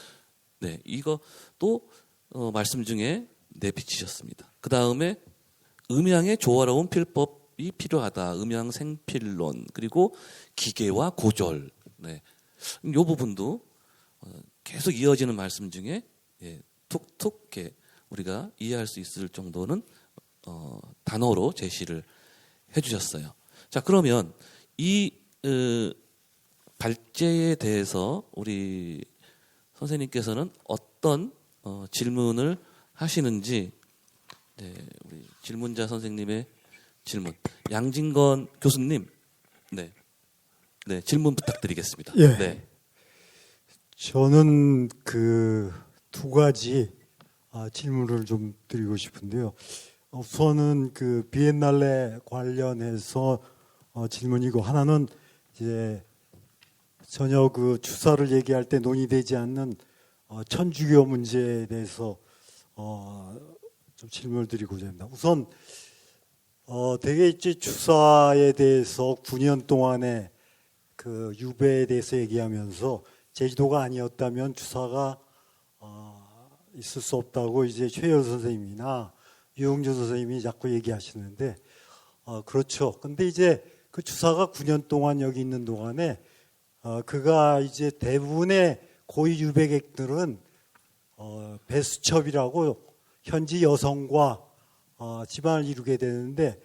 네, 이거 또 말씀 중에 내비치셨습니다. 그 다음에 음양의 조화로운 필법이 필요하다. 음양 생필론. 그리고 기계와 고절. 네, 이 부분도 계속 이어지는 말씀 중에 툭툭 이렇게 우리가 이해할 수 있을 정도는 단어로 제시를 해주셨어요. 자, 그러면 이 발제에 대해서 우리 선생님께서는 어떤 질문을 하시는지 우리 질문자 선생님의 질문 양진건 교수님 질문 부탁드리겠습니다. 예. 네. 저는 그 두 가지 질문을 좀 드리고 싶은데요. 우선은 그 비엔날레 관련해서 질문이고, 하나는 이제 전혀 그 추사를 얘기할 때 논의되지 않는 천주교 문제에 대해서 좀 질문을 드리고자 합니다. 우선 대개 이제 추사에 대해서 9년 동안의 그 유배에 대해서 얘기하면서 제주도가 아니었다면 추사가 있을 수 없다고 이제 최여 선생님이나 유영준 선생님이 자꾸 얘기하시는데 그렇죠. 근데 이제 그 추사가 9년 동안 여기 있는 동안에 그가 이제 대부분의 고위 유배객들은 배수첩이라고 현지 여성과 집안을 이루게 되는데,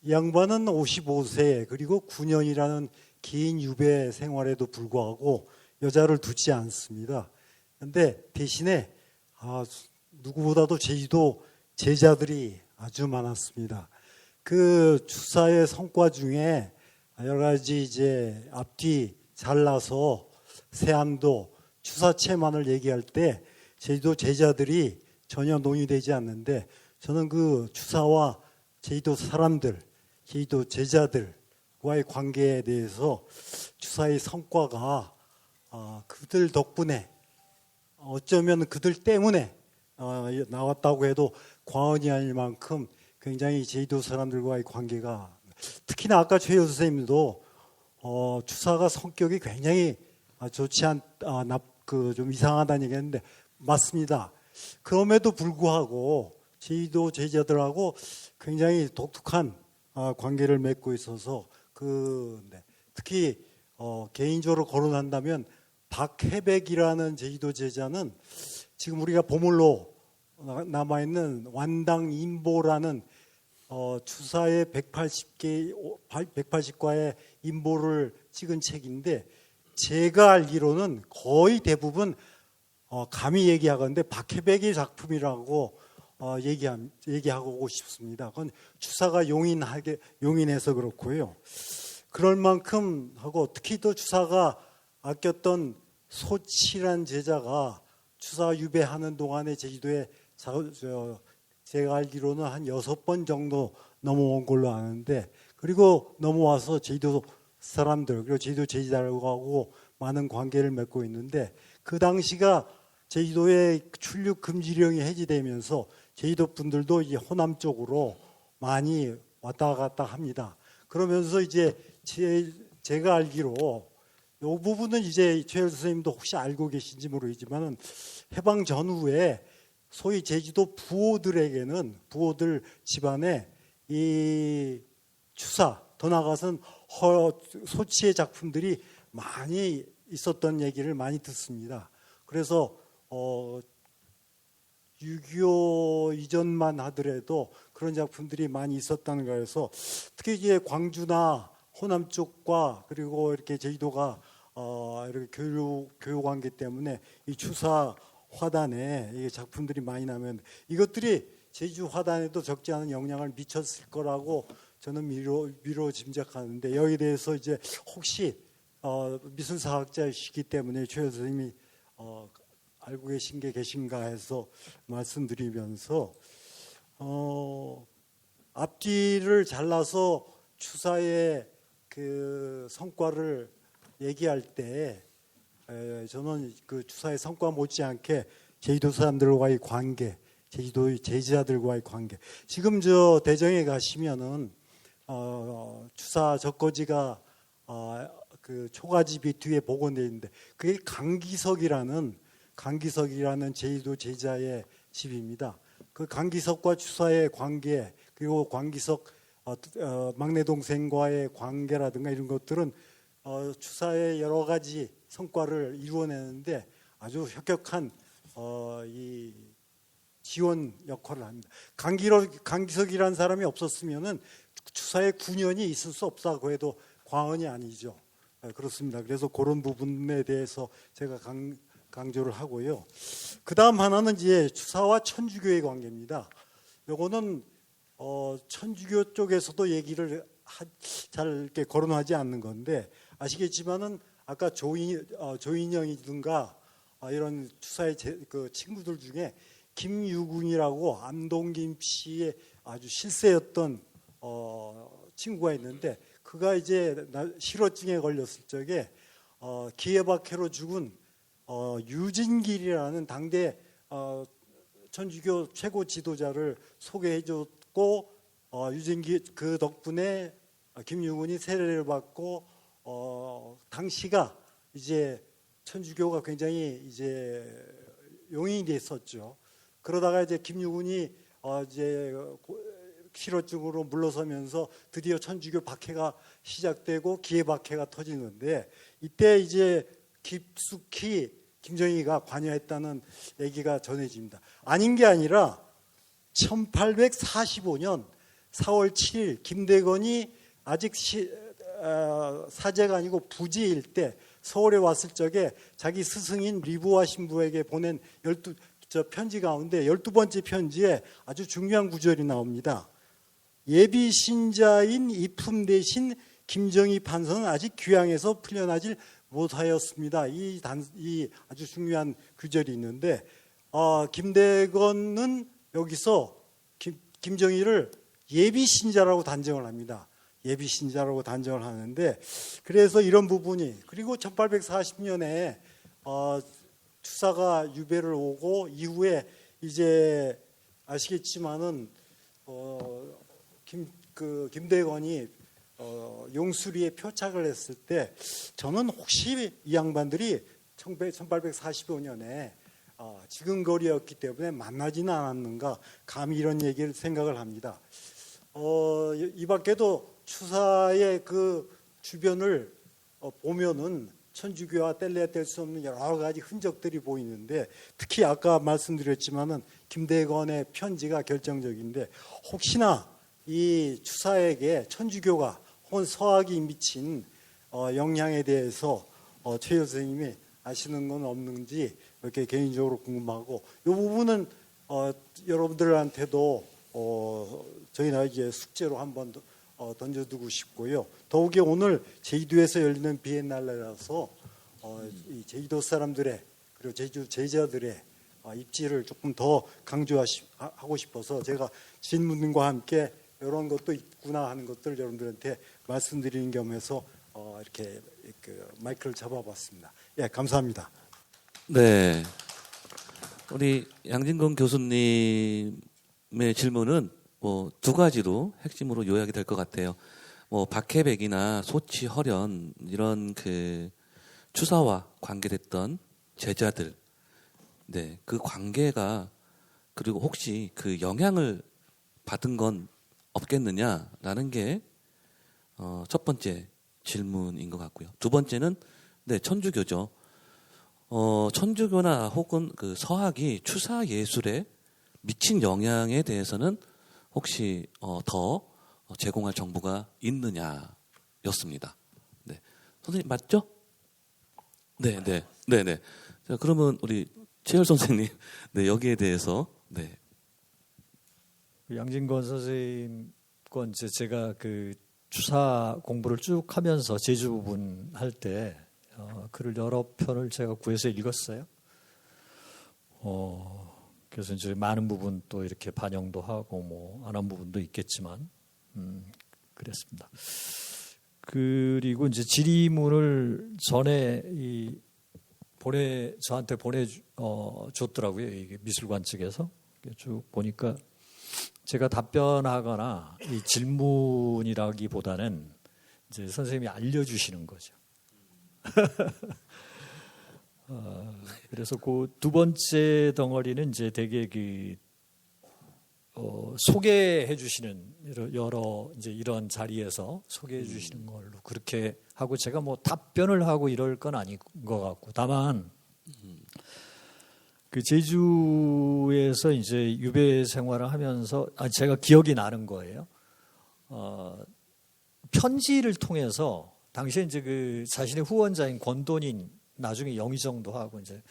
이 양반은 55세 그리고 9년이라는 긴 유배 생활에도 불구하고 여자를 두지 않습니다. 그런데 대신에 누구보다도 제주도 제자들이 아주 많았습니다. 그 추사의 성과 중에 여러 가지 이제 앞뒤 잘라서 세안도 추사체만을 얘기할 때 제주도 제자들이 전혀 논의되지 않는데, 저는 그 추사와 제주도 사람들, 제주도 제자들과의 관계에 대해서 추사의 성과가 그들 덕분에, 어쩌면 그들 때문에 나왔다고 해도 과언이 아닐 만큼 굉장히 제주도 사람들과의 관계가, 특히나 아까 최여 선생님도 추사가 성격이 굉장히 좋지 좀 이상하다는 얘기했는데 맞습니다. 그럼에도 불구하고 제주도 제자들하고 굉장히 독특한 관계를 맺고 있어서 특히 개인적으로 거론한다면 박해백이라는 제주도 제자는 지금 우리가 보물로 남아있는 완당인보라는 추사의 180과의 인보를 찍은 책인데, 제가 알기로는 거의 대부분 감히 얘기하건데 박해백의 작품이라고 얘기하고 싶습니다. 그건 추사가 용인해서 그렇고요. 그럴 만큼 하고, 특히 또 추사가 아꼈던 소치란 제자가 추사 유배하는 동안에 제주도에 제가 알기로는 한 6번 정도 넘어온 걸로 아는데, 그리고 넘어와서 제주도 사람들 그리고 제주도 제자들하고 많은 관계를 맺고 있는데, 그 당시가 제주도의 출입 금지령이 해제되면서 제주도 분들도 이 호남 쪽으로 많이 왔다 갔다 합니다. 그러면서 이제 제가 알기로 이 부분은 이제 최여 선생님도 혹시 알고 계신지 모르겠지만은, 해방 전후에 소위 제주도 부호들에게는, 부호들 집안에 이 추사, 더 나아가서는 소치의 작품들이 많이 있었던 얘기를 많이 듣습니다. 그래서 6.25 이전만 하더라도 그런 작품들이 많이 있었다는 거여서, 특히 이제 광주나 호남 쪽과 그리고 이렇게 제주도가 이렇게 교류 관계 때문에 이 추사 화단에 이 작품들이 많이 나면 이것들이 제주 화단에도 적지 않은 영향을 미쳤을 거라고 저는 미로 짐작하는데, 여기에 대해서 이제 혹시 미술사학자이시기 때문에 최여 선생님이 알고 계신 게 계신가 해서 말씀드리면서, 앞뒤를 잘라서 추사의 그 성과를 얘기할 때 저는 그 추사의 성과 못지않게 제주도 사람들과의 관계, 제주도의 제자들과의 관계, 지금 저 대정에 가시면은 추사 적거지가 그 초가집이 뒤에 복원되어 있는데, 그게 강기석이라는 제주도 제자의 집입니다. 그 강기석과 추사의 관계, 그리고 강기석 막내 동생과의 관계라든가 이런 것들은 추사의 여러 가지 성과를 이루어내는데 아주 혁혁한 이 지원 역할을 합니다. 강기석이라는 사람이 없었으면은 추사의 9년이 있을 수 없다고 해도 과언이 아니죠. 그렇습니다. 그래서 그런 부분에 대해서 제가 강조를 하고요. 그 다음 하나는 이제 추사와 천주교의 관계입니다. 요거는 천주교 쪽에서도 얘기를 잘 이렇게 거론하지 않는 건데, 아시겠지만은 아까 조인영이든가 이런 추사의 그 친구들 중에 김유군이라고 안동김 씨의 아주 실세였던 친구가 있는데 그가 이제 실어증에 걸렸을 적에 기해박해로 죽은 유진길이라는 당대 천주교 최고 지도자를 소개해줬고 유진길 그 덕분에 김유군이 세례를 받고 당시가 이제 천주교가 굉장히 이제 용인이 됐었죠. 그러다가 이제 김유군이 이제 실어증으로 물러서면서 드디어 천주교 박해가 시작되고 기해 박해가 터지는데 이때 이제 깊숙이 김정희가 관여했다는 얘기가 전해집니다. 아닌 게 아니라 1845년 4월 7일 김대건이 아직 사제가 아니고 부지일 때 서울에 왔을 적에 자기 스승인 리부아 신부에게 보낸 편지 가운데 12번째 편지에 아주 중요한 구절이 나옵니다. 예비 신자인 이품 대신 김정희 판서는 아직 귀향에서 풀려나질 못하였습니다. 이 아주 중요한 구절이 있는데 김대건은 여기서 김정희를 예비 신자라고 단정을 합니다. 예비 신자라고 단정을 하는데 그래서 이런 부분이 그리고 1840년에 추사가 유배를 오고 이후에 이제 아시겠지만은 김대건이 용수리에 표착을 했을 때 저는 혹시 이 양반들이 1845년에 지근거리였기 때문에 만나지는 않았는가 감히 이런 얘기를 생각을 합니다. 이 밖에도 추사의 그 주변을 보면은 천주교와 뗄래야 뗄 수 없는 여러 가지 흔적들이 보이는데 특히 아까 말씀드렸지만은 김대건의 편지가 결정적인데 혹시나 이 추사에게 천주교가 혹은 서학이 미친 영향에 대해서 최 선생님이 아시는 건 없는지 이렇게 개인적으로 궁금하고 이 부분은 여러분들한테도 저희나 이제 숙제로 한번 던져두고 싶고요. 더욱이 오늘 제주도에서 열리는 비엔날레라서 이 제주도 사람들의 그리고 제주 제자들의 입지를 조금 더 강조하고 싶어서 제가 질문과 함께 이런 것도 있구나 하는 것들을 여러분들한테 말씀드리는 겸해서 이렇게 마이크를 잡아봤습니다. 예, 감사합니다. 네, 우리 양진건 교수님의 질문은 뭐 두 가지로 핵심으로 요약이 될 것 같아요. 뭐 박해백이나 소치, 허련 이런 그 추사와 관계됐던 제자들, 네, 그 관계가 그리고 혹시 그 영향을 받은 건 없겠느냐라는 게 첫 번째 질문인 것 같고요. 두 번째는 네, 천주교죠. 천주교나 혹은 그 서학이 추사 예술에 미친 영향에 대해서는 혹시 더 제공할 정보가 있느냐였습니다. 네, 선생님 맞죠? 네. 자, 그러면 우리 최열 선생님, 네, 여기에 대해서 네. 양진건 선생님 건 이제 제가 그 추사 공부를 쭉 하면서 제주 부분 할 때 글을 여러 편을 제가 구해서 읽었어요. 그래서 이제 많은 부분 또 이렇게 반영도 하고 뭐 안 한 부분도 있겠지만 그랬습니다. 그리고 이제 질의문을 전에 저한테 보내줬더라고요. 이게 미술관 측에서 쭉 보니까 제가 답변하거나 이 질문이라기보다는 이제 선생님이 알려주시는 거죠. 그래서 그 두 번째 덩어리는 이제 되게 소개해 주시는 여러 이제 이런 자리에서 소개해 주시는 걸로 그렇게 하고 제가 뭐 답변을 하고 이럴 건 아닌 것 같고 다만 그 제주에서 이제 유배 생활을 하면서 제가 기억이 나는 거예요. 편지를 통해서 당시에 이제 그 자신의 후원자인 권돈인 나중에 영의정도 하고 이제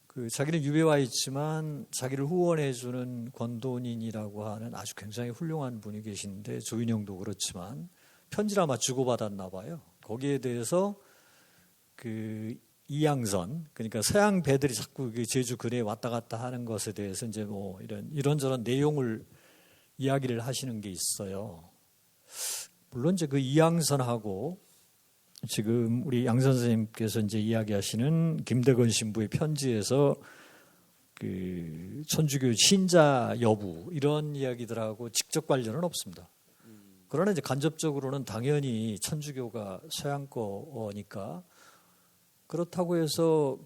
그 자기는 유배 와 있지만 자기를 후원해주는 권돈인이라고 하는 아주 굉장히 훌륭한 분이 계신데 조인영도 그렇지만 편지를 아마 주고받았나 봐요. 거기에 대해서 그 이양선, 그러니까 서양 배들이 자꾸 그 제주 근해에 왔다 갔다 하는 것에 대해서 이제 뭐 이런저런 내용을 이야기를 하시는 게 있어요. 물론 이제 그 이양선하고 지금 우리 양 선생님께서 이제 이야기하시는 김대건 신부의 편지에서 그 천주교 신자 여부 이런 이야기들하고 직접 관련은 없습니다. 그러나 이제 간접적으로는 당연히 천주교가 서양 거니까 그렇다고 해서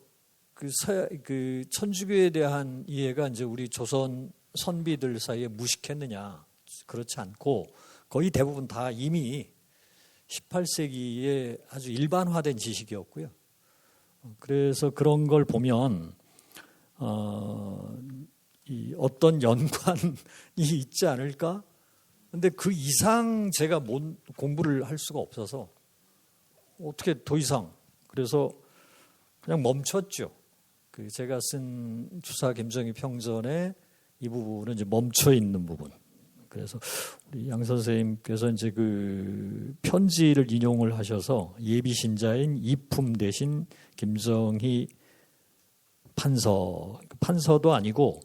그 천주교에 대한 이해가 이제 우리 조선 선비들 사이에 무식했느냐, 그렇지 않고 거의 대부분 다 이미 18세기에 아주 일반화된 지식이었고요. 그래서 그런 걸 보면 어떤 연관이 있지 않을까? 근데 그 이상 제가 공부를 할 수가 없어서 어떻게 더 이상, 그래서 그냥 멈췄죠. 그 제가 쓴 주사 김정희 평전에 이 부분은 이제 멈춰 있는 부분. 그래서 우리 양 선생님께서 이제 그 편지를 인용을 하셔서 예비 신자인 이품 대신 김정희 판서도 아니고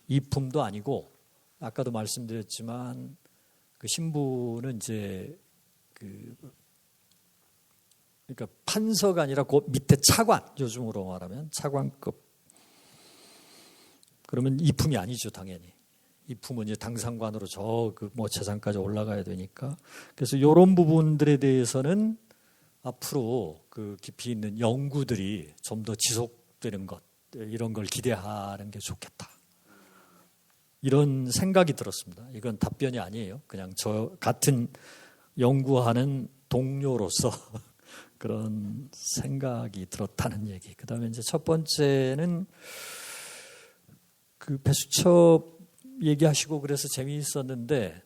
이품도 아니고 아까도 말씀드렸지만 그 신부는 이제 그러니까 판서가 아니라 그 밑에 차관, 요즘으로 말하면 차관급. 그러면 이품이 아니죠, 당연히. 이품은 이제 당상관으로 저 그 뭐 재산까지 올라가야 되니까. 그래서 이런 부분들에 대해서는 앞으로 그 깊이 있는 연구들이 좀 더 지속되는 것, 이런 걸 기대하는 게 좋겠다. 이런 생각이 들었습니다. 이건 답변이 아니에요. 그냥 저 같은 연구하는 동료로서 그런 생각이 들었다는 얘기. 그다음에 이제 첫 번째는 그 배수첩 얘기하시고 그래서 재미있었는데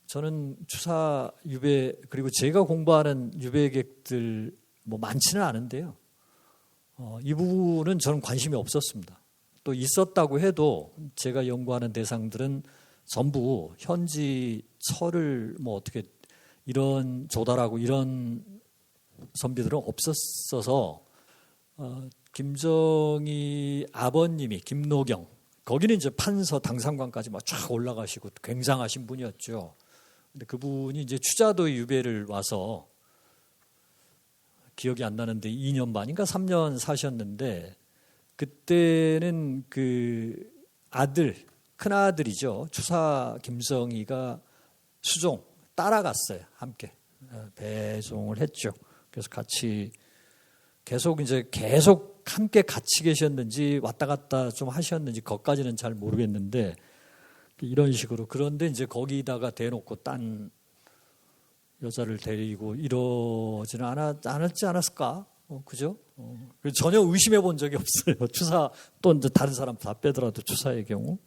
저는 추사 유배 그리고 제가 공부하는 유배객들 뭐 많지는 않은데요. 이 부분은 저는 관심이 없었습니다. 또 있었다고 해도 제가 연구하는 대상들은 전부 현지 철을 뭐 어떻게 이런 조달하고 이런 선비들은 없었어서 김정희 아버님이 김노경 거기는 이제 판서 당상관까지 막 쫙 올라가시고 굉장하신 분이었죠. 근데 그분이 이제 추자도 유배를 와서 기억이 안 나는데 2년 반인가 3년 사셨는데 그때는 그 아들 큰 아들이죠. 추사 김성희가 수종 따라갔어요. 함께 배송을 했죠. 그래서 같이 계속 함께 같이 계셨는지 왔다 갔다 좀 하셨는지 그것까지는 잘 모르겠는데 이런 식으로 그런데 이제 거기다가 대놓고 딴 여자를 데리고 이러지는 않았지 않았을까? 그죠? 전혀 의심해 본 적이 없어요. 추사 또 이제 다른 사람 다 빼더라도 추사의 경우.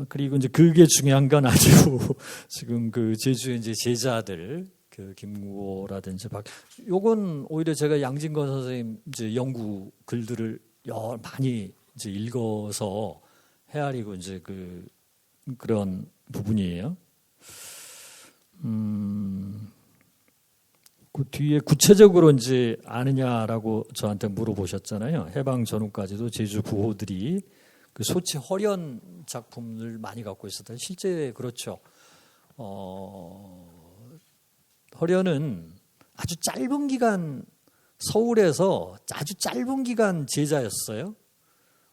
그리고 이제 그게 중요한 건 아주 지금 그 제주의 이제 제자들 그 김구호라든지 요건 오히려 제가 양진건 선생님 이제 연구 글들을 많이 이제 읽어서 헤아리고 이제 그런 부분이에요. 그 뒤에 구체적으로 이제 아느냐라고 저한테 물어보셨잖아요. 해방 전후까지도 제주 구호들이 그 소치 허련 작품을 많이 갖고 있었다. 실제 그렇죠. 허련은 아주 짧은 기간 서울에서 아주 짧은 기간 제자였어요.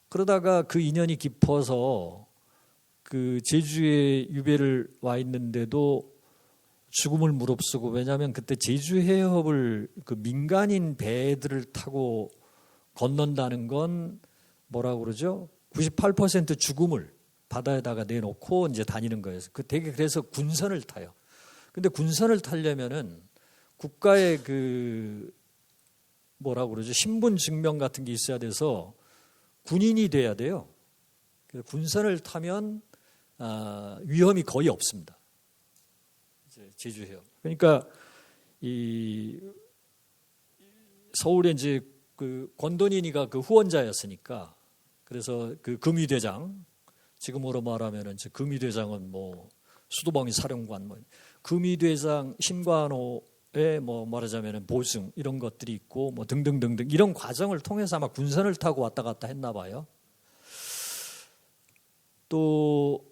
그러다가 그 인연이 깊어서 그 제주에 유배를 와 있는데도 죽음을 무릅쓰고 왜냐하면 그때 제주 해협을 그 민간인 배들을 타고 건넌다는 건 뭐라고 그러죠? 98% 죽음을 바다에다가 내놓고 이제 다니는 거예요. 되게 그래서 군선을 타요. 근데 군선을 타려면은 국가의 뭐라고 그러죠? 신분 증명 같은 게 있어야 돼서 군인이 돼야 돼요. 군선을 타면 위험이 거의 없습니다. 제주해요. 그러니까 이 서울에 이제 그 권돈인이가 그 후원자였으니까 그래서 그 금위대장 지금으로 말하면은 이제 금위대장은 뭐 수도방위 사령관 뭐 금위대장 신관호 뭐 말하자면 보증 이런 것들이 있고 뭐 등등등등 이런 과정을 통해서 아마 군선을 타고 왔다 갔다 했나 봐요. 또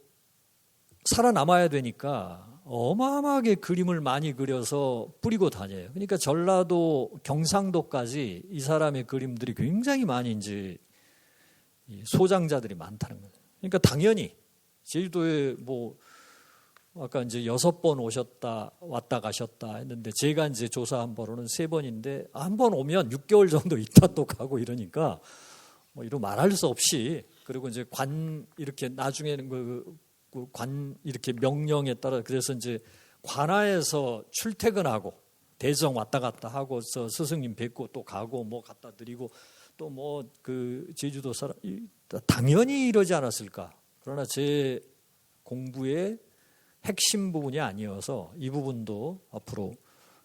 살아남아야 되니까 어마어마하게 그림을 많이 그려서 뿌리고 다녀요. 그러니까 전라도 경상도까지 이 사람의 그림들이 굉장히 많이 이제 소장자들이 많다는 거예요. 그러니까 당연히 제주도에 뭐 아까 이제 6번 오셨다 왔다 가셨다 했는데 제가 이제 조사한 바로는 3번인데 한 번 오면 6개월 정도 있다 또 가고 이러니까 뭐 이런 말할 수 없이 그리고 이제 관 이렇게 나중에는 그 관 이렇게 명령에 따라 그래서 이제 관하에서 출퇴근하고 대정 왔다 갔다 하고서 스승님 뵙고 또 가고 뭐 갖다 드리고 또 뭐 그 제주도 사람 당연히 이러지 않았을까. 그러나 제 공부의 핵심 부분이 아니어서 이 부분도 앞으로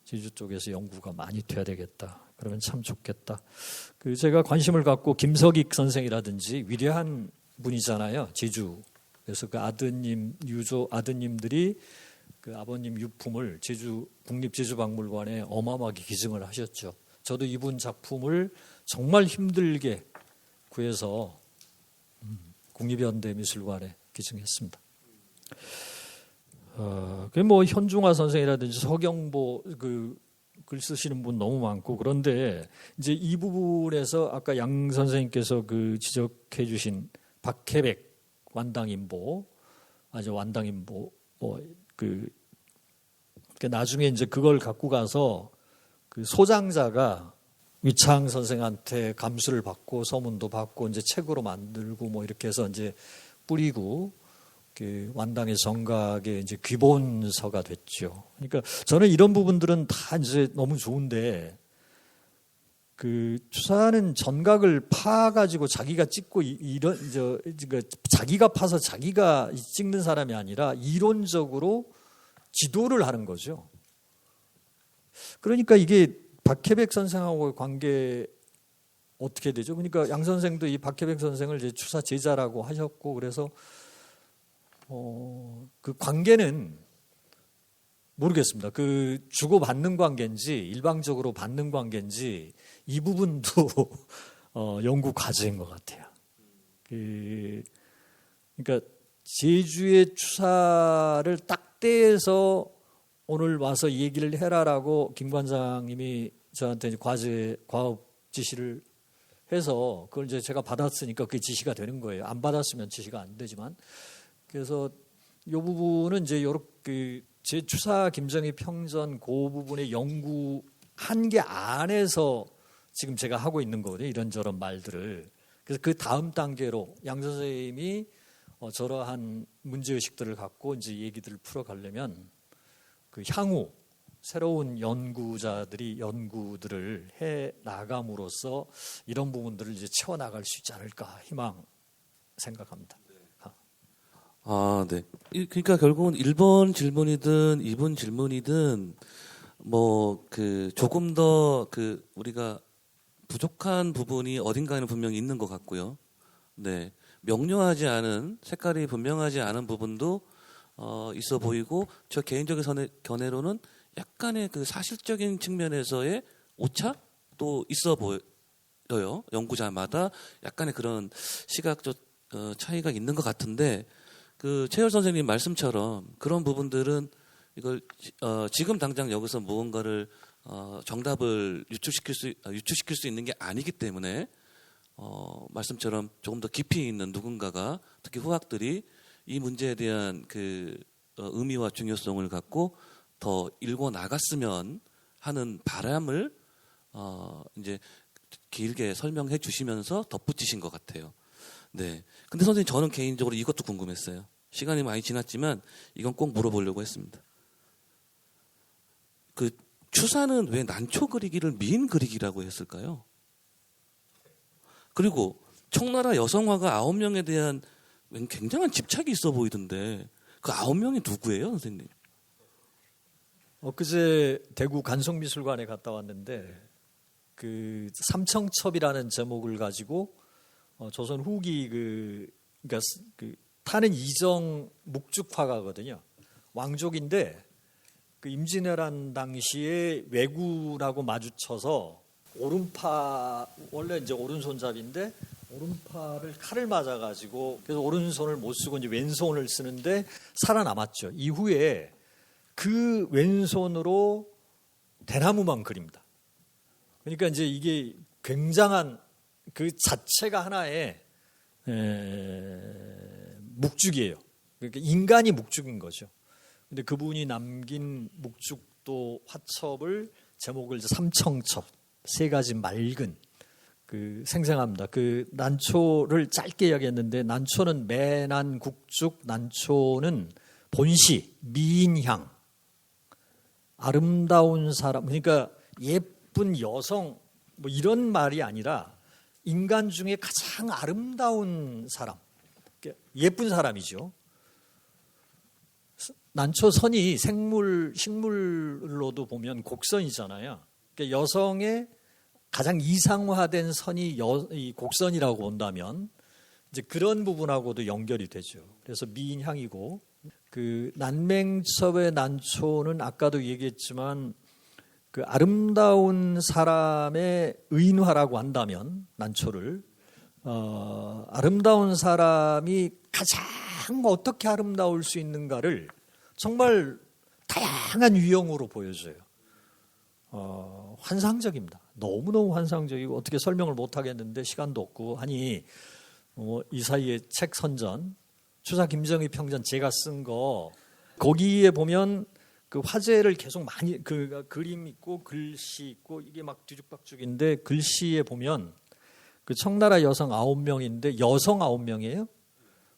제주 쪽에서 연구가 많이 돼야 되겠다. 그러면 참 좋겠다. 그 제가 관심을 갖고 김석익 선생이라든지 위대한 분이잖아요. 제주. 그래서 그 아드님 유조 아드님들이 그 아버님 유품을 제주 국립제주박물관에 어마어마하게 기증을 하셨죠. 저도 이분 작품을 정말 힘들게 구해서 국립현대미술관에 기증했습니다. 뭐 현중화 선생이라든지 서경보 그 글 쓰시는 분 너무 많고 그런데 이제 이 부분에서 아까 양 선생님께서 그 지적해 주신 박혜백 완당인보 아주 완당인보 그 나중에 이제 그걸 갖고 가서 그 소장자가 위창 선생한테 감수를 받고 서문도 받고 이제 책으로 만들고 뭐 이렇게 해서 이제 뿌리고 그 완당의 정각의 이제 기본서가 됐죠. 그러니까 저는 이런 부분들은 다 이제 너무 좋은데 그 추사는 전각을 파가지고 자기가 찍고 이런 자기가 파서 자기가 찍는 사람이 아니라 이론적으로 지도를 하는 거죠. 그러니까 이게 박혜백 선생하고의 관계 어떻게 되죠? 그러니까 양 선생도 이 박혜백 선생을 이제 추사 제자라고 하셨고 그래서 그 관계는 모르겠습니다. 그 주고받는 관계인지 일방적으로 받는 관계인지 이 부분도 연구 과제인 것 같아요. 그러니까 제주의 추사를 딱 떼서 오늘 와서 얘기를 해라라고 김 관장님이 저한테 과업 지시를 해서 그걸 이제 제가 받았으니까 그게 지시가 되는 거예요. 안 받았으면 지시가 안 되지만. 그래서 이 부분은 이제 요렇게 제 추사 김정희 평전 그 부분의 연구한 게 안에서 지금 제가 하고 있는 거거든요. 이런저런 말들을. 그래서 그 다음 단계로 양 선생님이 저러한 문제의식들을 갖고 이제 얘기들을 풀어가려면 그 향후 새로운 연구자들이 연구들을 해 나감으로써 이런 부분들을 이제 채워나갈 수 있지 않을까 희망 생각합니다. 네. 그러니까 결국은 1번 질문이든 2번 질문이든 뭐 그 조금 더 그 우리가 부족한 부분이 어딘가에는 분명히 있는 것 같고요. 네. 명료하지 않은 색깔이 분명하지 않은 부분도 있어 보이고 저 개인적인 견해로는 약간의 그 사실적인 측면에서의 오차도 있어 보여요. 연구자마다 약간의 그런 시각적 차이가 있는 것 같은데 그 최열 선생님 말씀처럼 그런 부분들은 이걸 지금 당장 여기서 무언가를 정답을 유추시킬 수 있는 게 아니기 때문에 말씀처럼 조금 더 깊이 있는 누군가가 특히 후학들이 이 문제에 대한 그 의미와 중요성을 갖고 더 읽어 나갔으면 하는 바람을 이제 길게 설명해 주시면서 덧붙이신 것 같아요. 네. 근데 선생님 저는 개인적으로 이것도 궁금했어요. 시간이 많이 지났지만 이건 꼭 물어보려고 했습니다. 그 추사는 왜 난초 그리기를 미인 그리기라고 했을까요? 그리고 청나라 여성화가 9명에 대한 굉장한 집착이 있어 보이던데 그 9명이 누구예요, 선생님? 엊그제 대구 간송미술관에 갔다 왔는데 그 삼청첩이라는 제목을 가지고 조선 후기 그러니까 그 타는 이정 묵죽화가거든요. 왕족인데 그 임진왜란 당시에 왜구라고 마주쳐서 오른파 원래 이제 오른손잡이인데 오른팔을 칼을 맞아가지고 그래서 오른손을 못 쓰고 이제 왼손을 쓰는데 살아남았죠. 이후에 그 왼손으로 대나무만 그립니다. 그러니까 이제 이게 굉장한 그 자체가 하나의 묵죽이에요. 그러니까 인간이 묵죽인 거죠. 근데 그분이 남긴 묵죽도 화첩을 제목을 삼청첩 세 가지 맑은 그 생생합니다. 그 난초를 짧게 이야기했는데 난초는 매난 국죽 난초는 본시 미인향 아름다운 사람 그러니까 예쁜 여성 뭐 이런 말이 아니라 인간 중에 가장 아름다운 사람 예쁜 사람이죠. 난초 선이 식물로도 보면 곡선이잖아요. 그러니까 여성의 가장 이상화된 선이 이 곡선이라고 본다면 이제 그런 부분하고도 연결이 되죠. 그래서 미인향이고 그 난맹첩의 난초는 아까도 얘기했지만 그 아름다운 사람의 의인화라고 한다면 난초를 아름다운 사람이 가장 어떻게 아름다울 수 있는가를 정말 다양한 유형으로 보여줘요. 환상적입니다. 너무너무 환상적이고 어떻게 설명을 못하겠는데 시간도 없고 하니 이 사이에 책 선전 추사 김정희 평전 제가 쓴 거 거기에 보면 그 화제를 계속 많이 그 그림 있고 글씨 있고 이게 막 뒤죽박죽인데 글씨에 보면 그 청나라 여성 9명인데 여성 9명이에요.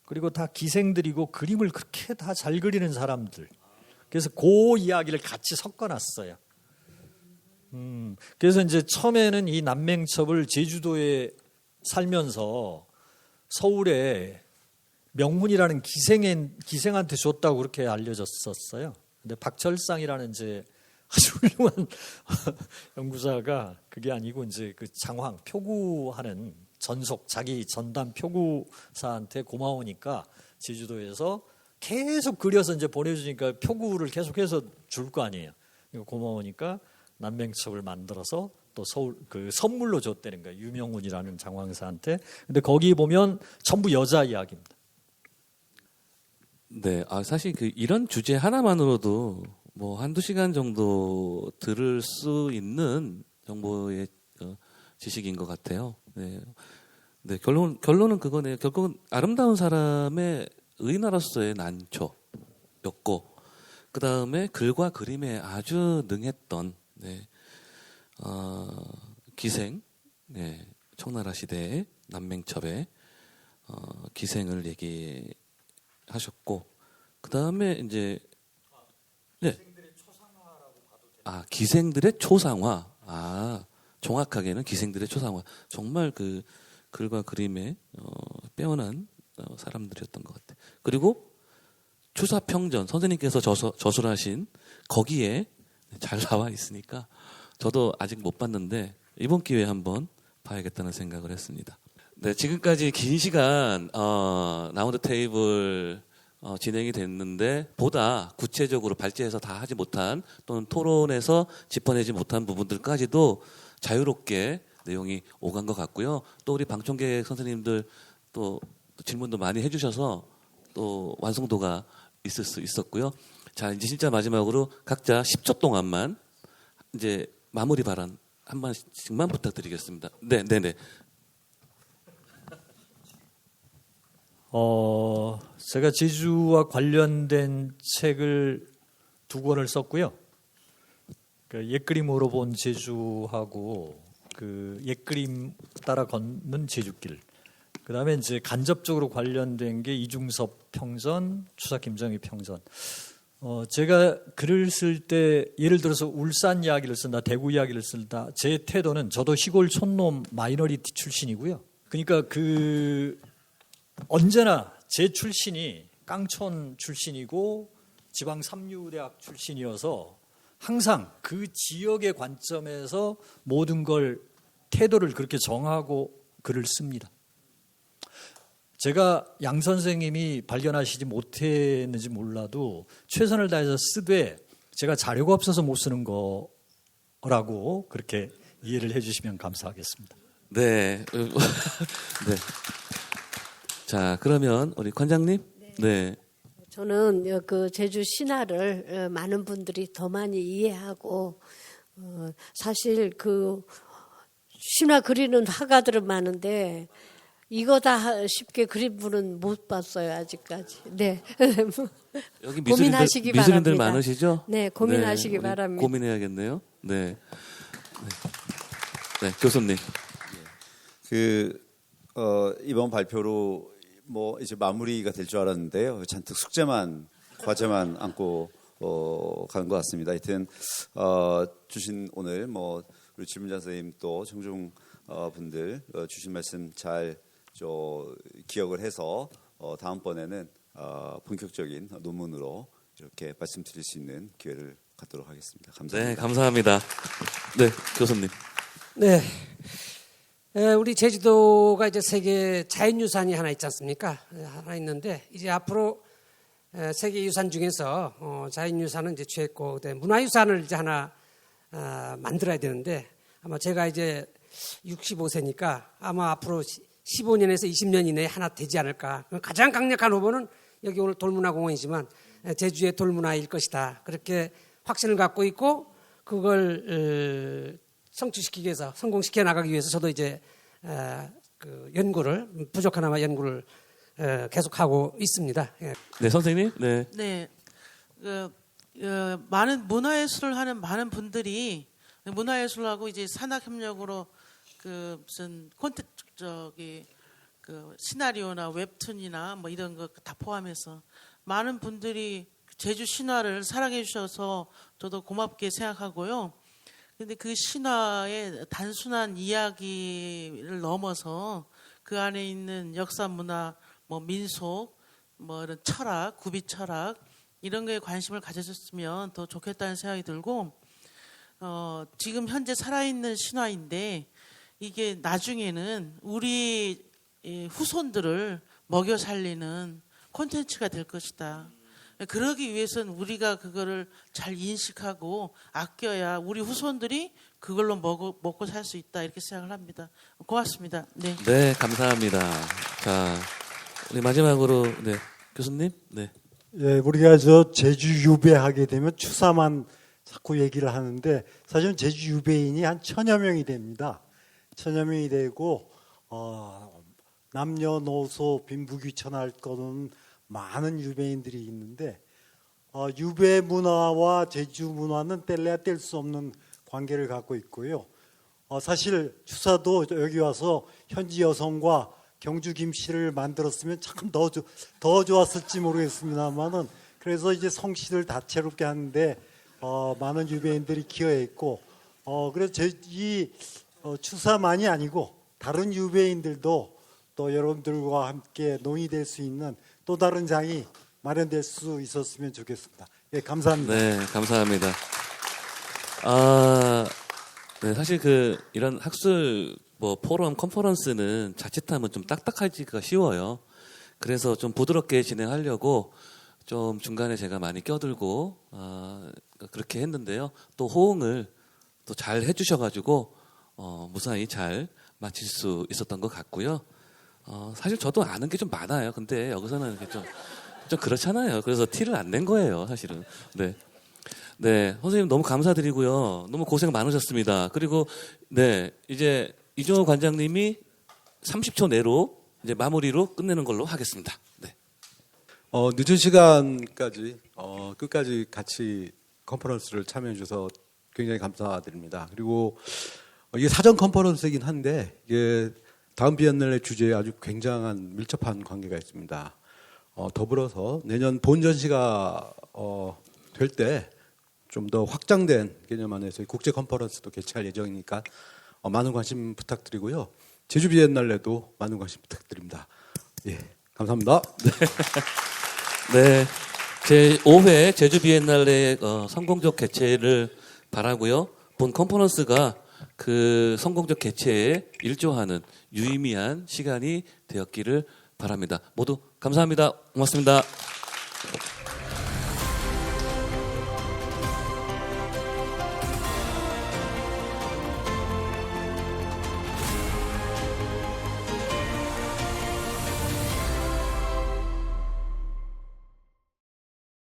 그리고 다 기생들이고 그림을 그렇게 다 잘 그리는 사람들. 그래서 그 이야기를 같이 섞어놨어요. 그래서 이제 처음에는 이 난맹첩을 제주도에 살면서 서울에 명훈이라는 기생한테 줬다고 그렇게 알려졌었어요. 근데 박철상이라는 이제 아주 훌륭한 연구자가 그게 아니고 이제 그 장황 표구하는 전속 자기 전담 표구사한테 고마우니까 제주도에서 계속 그려서 이제 보내주니까 표구를 계속해서 줄 거 아니에요. 고마우니까 난맹첩을 만들어서 또 서울 그 선물로 줬다는 거예요. 유명훈이라는 장황사한테. 근데 거기 보면 전부 여자 이야기입니다. 네, 사실 그 이런 주제 하나만으로도 뭐 한두 시간 정도 들을 수 있는 정보의 지식인 것 같아요. 네, 네 결론은 그거네요. 결국은 아름다운 사람의 의인화로서의 난초였고, 그 다음에 글과 그림에 아주 능했던 기생, 청나라 시대의 난맹첩의 기생을 얘기하셨고, 그 다음에 이제 기생들의 초상화. 정확하게는 기생들의 초상화. 정말 그 글과 그림에 빼어난 사람들이었던 것 같아요. 그리고 추사평전 선생님께서 저술하신 거기에 잘 나와 있으니까 저도 아직 못 봤는데 이번 기회에 한번 봐야겠다는 생각을 했습니다. 네, 지금까지 긴 시간 라운드 테이블 진행이 됐는데 보다 구체적으로 발제해서 다 하지 못한 또는 토론에서 짚어내지 못한 부분들까지도 자유롭게 내용이 오간 것 같고요. 또 우리 방청객 선생님들 또 질문도 많이 해주셔서 또 완성도가 있을 수 있었고요. 자, 이제 진짜 마지막으로 각자 10초 동안만 이제 마무리 발언 한 번씩만 부탁드리겠습니다. 네. 제가 제주와 관련된 책을 2권을 썼고요. 그 옛그림으로 본 제주하고 그 옛그림 따라 걷는 제주길. 그다음에 이제 간접적으로 관련된 게 이중섭 평전, 추사 김정희 평전. 제가 글을 쓸 때 예를 들어서 울산 이야기를 쓴다, 대구 이야기를 쓴다. 제 태도는 저도 시골 촌놈 마이너리티 출신이고요. 그러니까 언제나 제 출신이 깡촌 출신이고 지방 삼류대학 출신이어서 항상 그 지역의 관점에서 모든 걸 태도를 그렇게 정하고 글을 씁니다. 제가 양 선생님이 발견하시지 못했는지 몰라도 최선을 다해서 쓰되 제가 자료가 없어서 못 쓰는 거라고 그렇게 이해를 해주시면 감사하겠습니다. 네. 네. 자, 그러면 우리 관장님. 네. 저는 그 제주 신화를 많은 분들이 더 많이 이해하고 사실 그 신화 그리는 화가들은 많은데 이거다 쉽게 그린 분은 못 봤어요 아직까지. 네. 여기 고민하시기 미술인들 바랍니다. 많으시죠? 네, 고민하시기 우리 바랍니다. 고민해야겠네요. 네. 네, 교수님. 이번 발표로 뭐 이제 마무리가 될 줄 알았는데요. 잔뜩 숙제만 과제만 안고 가는 것 같습니다. 하여튼 주신 오늘 뭐 우리 질문자 선생님 또 청중 분들 주신 말씀 잘 기억을 해서 다음번에는 본격적인 논문으로 이렇게 말씀드릴 수 있는 기회를 갖도록 하겠습니다. 감사합니다. 네, 감사합니다. 네, 교수님. 네. 우리 제주도가 이제 세계 자연유산이 하나 있지 않습니까? 하나 있는데 이제 앞으로 세계 유산 중에서 자연유산은 이제 취했고 문화유산을 이제 하나 만들어야 되는데 아마 제가 이제 65세니까 아마 앞으로 15년에서 20년 이내에 하나 되지 않을까. 가장 강력한 후보는 여기 오늘 돌문화공원이지만 제주의 돌문화일 것이다. 그렇게 확신을 갖고 있고 그걸 성취시키기 위해서 성공시켜 나가기 위해서 저도 이제 그 연구를 부족하나마 연구를 계속하고 있습니다. 예. 네, 선생님. 네. 네, 많은 문화예술을 하는 많은 분들이 문화예술하고 이제 산학협력으로 그 무슨 그 시나리오나 웹툰이나 뭐 이런 거 다 포함해서 많은 분들이 제주 신화를 사랑해 주셔서 저도 고맙게 생각하고요. 근데 그 신화의 단순한 이야기를 넘어서 그 안에 있는 역사 문화, 뭐 민속, 뭐 이런 철학, 구비 철학 이런 거에 관심을 가져줬으면 더 좋겠다는 생각이 들고 지금 현재 살아있는 신화인데 이게 나중에는 우리 후손들을 먹여 살리는 콘텐츠가 될 것이다. 그러기 위해서는 우리가 그거를 잘 인식하고 아껴야 우리 후손들이 그걸로 먹고 살 수 있다 이렇게 생각을 합니다. 고맙습니다. 네. 네, 감사합니다. 자, 우리 마지막으로 네, 교수님. 네. 예, 우리가 제주 유배하게 되면 추사만 자꾸 얘기를 하는데 사실은 제주 유배인이 한 1000여 명이 됩니다. 1000여 명이 되고 남녀노소 빈부귀천할 거는 많은 유배인들이 있는데 유배 문화와 제주 문화는 뗄래야 뗄 수 없는 관계를 갖고 있고요. 사실 추사도 여기 와서 현지 여성과 경주 김씨를 만들었으면 참 더 좋았을지 모르겠습니다만은 그래서 이제 성씨를 다채롭게 하는데 많은 유배인들이 기여했고 그래서 이 추사만이 아니고 다른 유배인들도 또 여러분들과 함께 논의될 수 있는 또 다른 장이 마련될 수 있었으면 좋겠습니다. 예, 감사합니다. 네, 감사합니다. 네, 사실 이런 학술 포럼 컨퍼런스는 자칫하면 좀 딱딱하기가 쉬워요. 그래서 좀 부드럽게 진행하려고 좀 중간에 제가 많이 껴들고 그렇게 했는데요. 또 호응을 또 잘 해주셔가지고 무사히 잘 마칠 수 있었던 것 같고요. 사실 저도 아는 게 좀 많아요. 근데 여기서는 이렇게 좀 그렇잖아요. 그래서 티를 안 낸 거예요, 사실은. 네. 네. 선생님 너무 감사드리고요. 너무 고생 많으셨습니다. 그리고, 네. 이제 이종호 관장님이 30초 내로 이제 마무리로 끝내는 걸로 하겠습니다. 네. 늦은 시간까지, 끝까지 같이 컨퍼런스를 참여해 주셔서 굉장히 감사드립니다. 그리고 이게 사전 컨퍼런스이긴 한데, 이게 다음 비엔날레 주제에 아주 굉장한 밀접한 관계가 있습니다. 더불어서 내년 본전시가 될 때 좀 더 확장된 개념 안에서 국제 컨퍼런스도 개최할 예정이니까 많은 관심 부탁드리고요. 제주 비엔날레도 많은 관심 부탁드립니다. 예, 감사합니다. 네. 제5회 제주 비엔날레 성공적 개최를 바라고요. 본 컨퍼런스가 그 성공적 개최에 일조하는 유의미한 시간이 되었기를 바랍니다. 모두 감사합니다. 고맙습니다.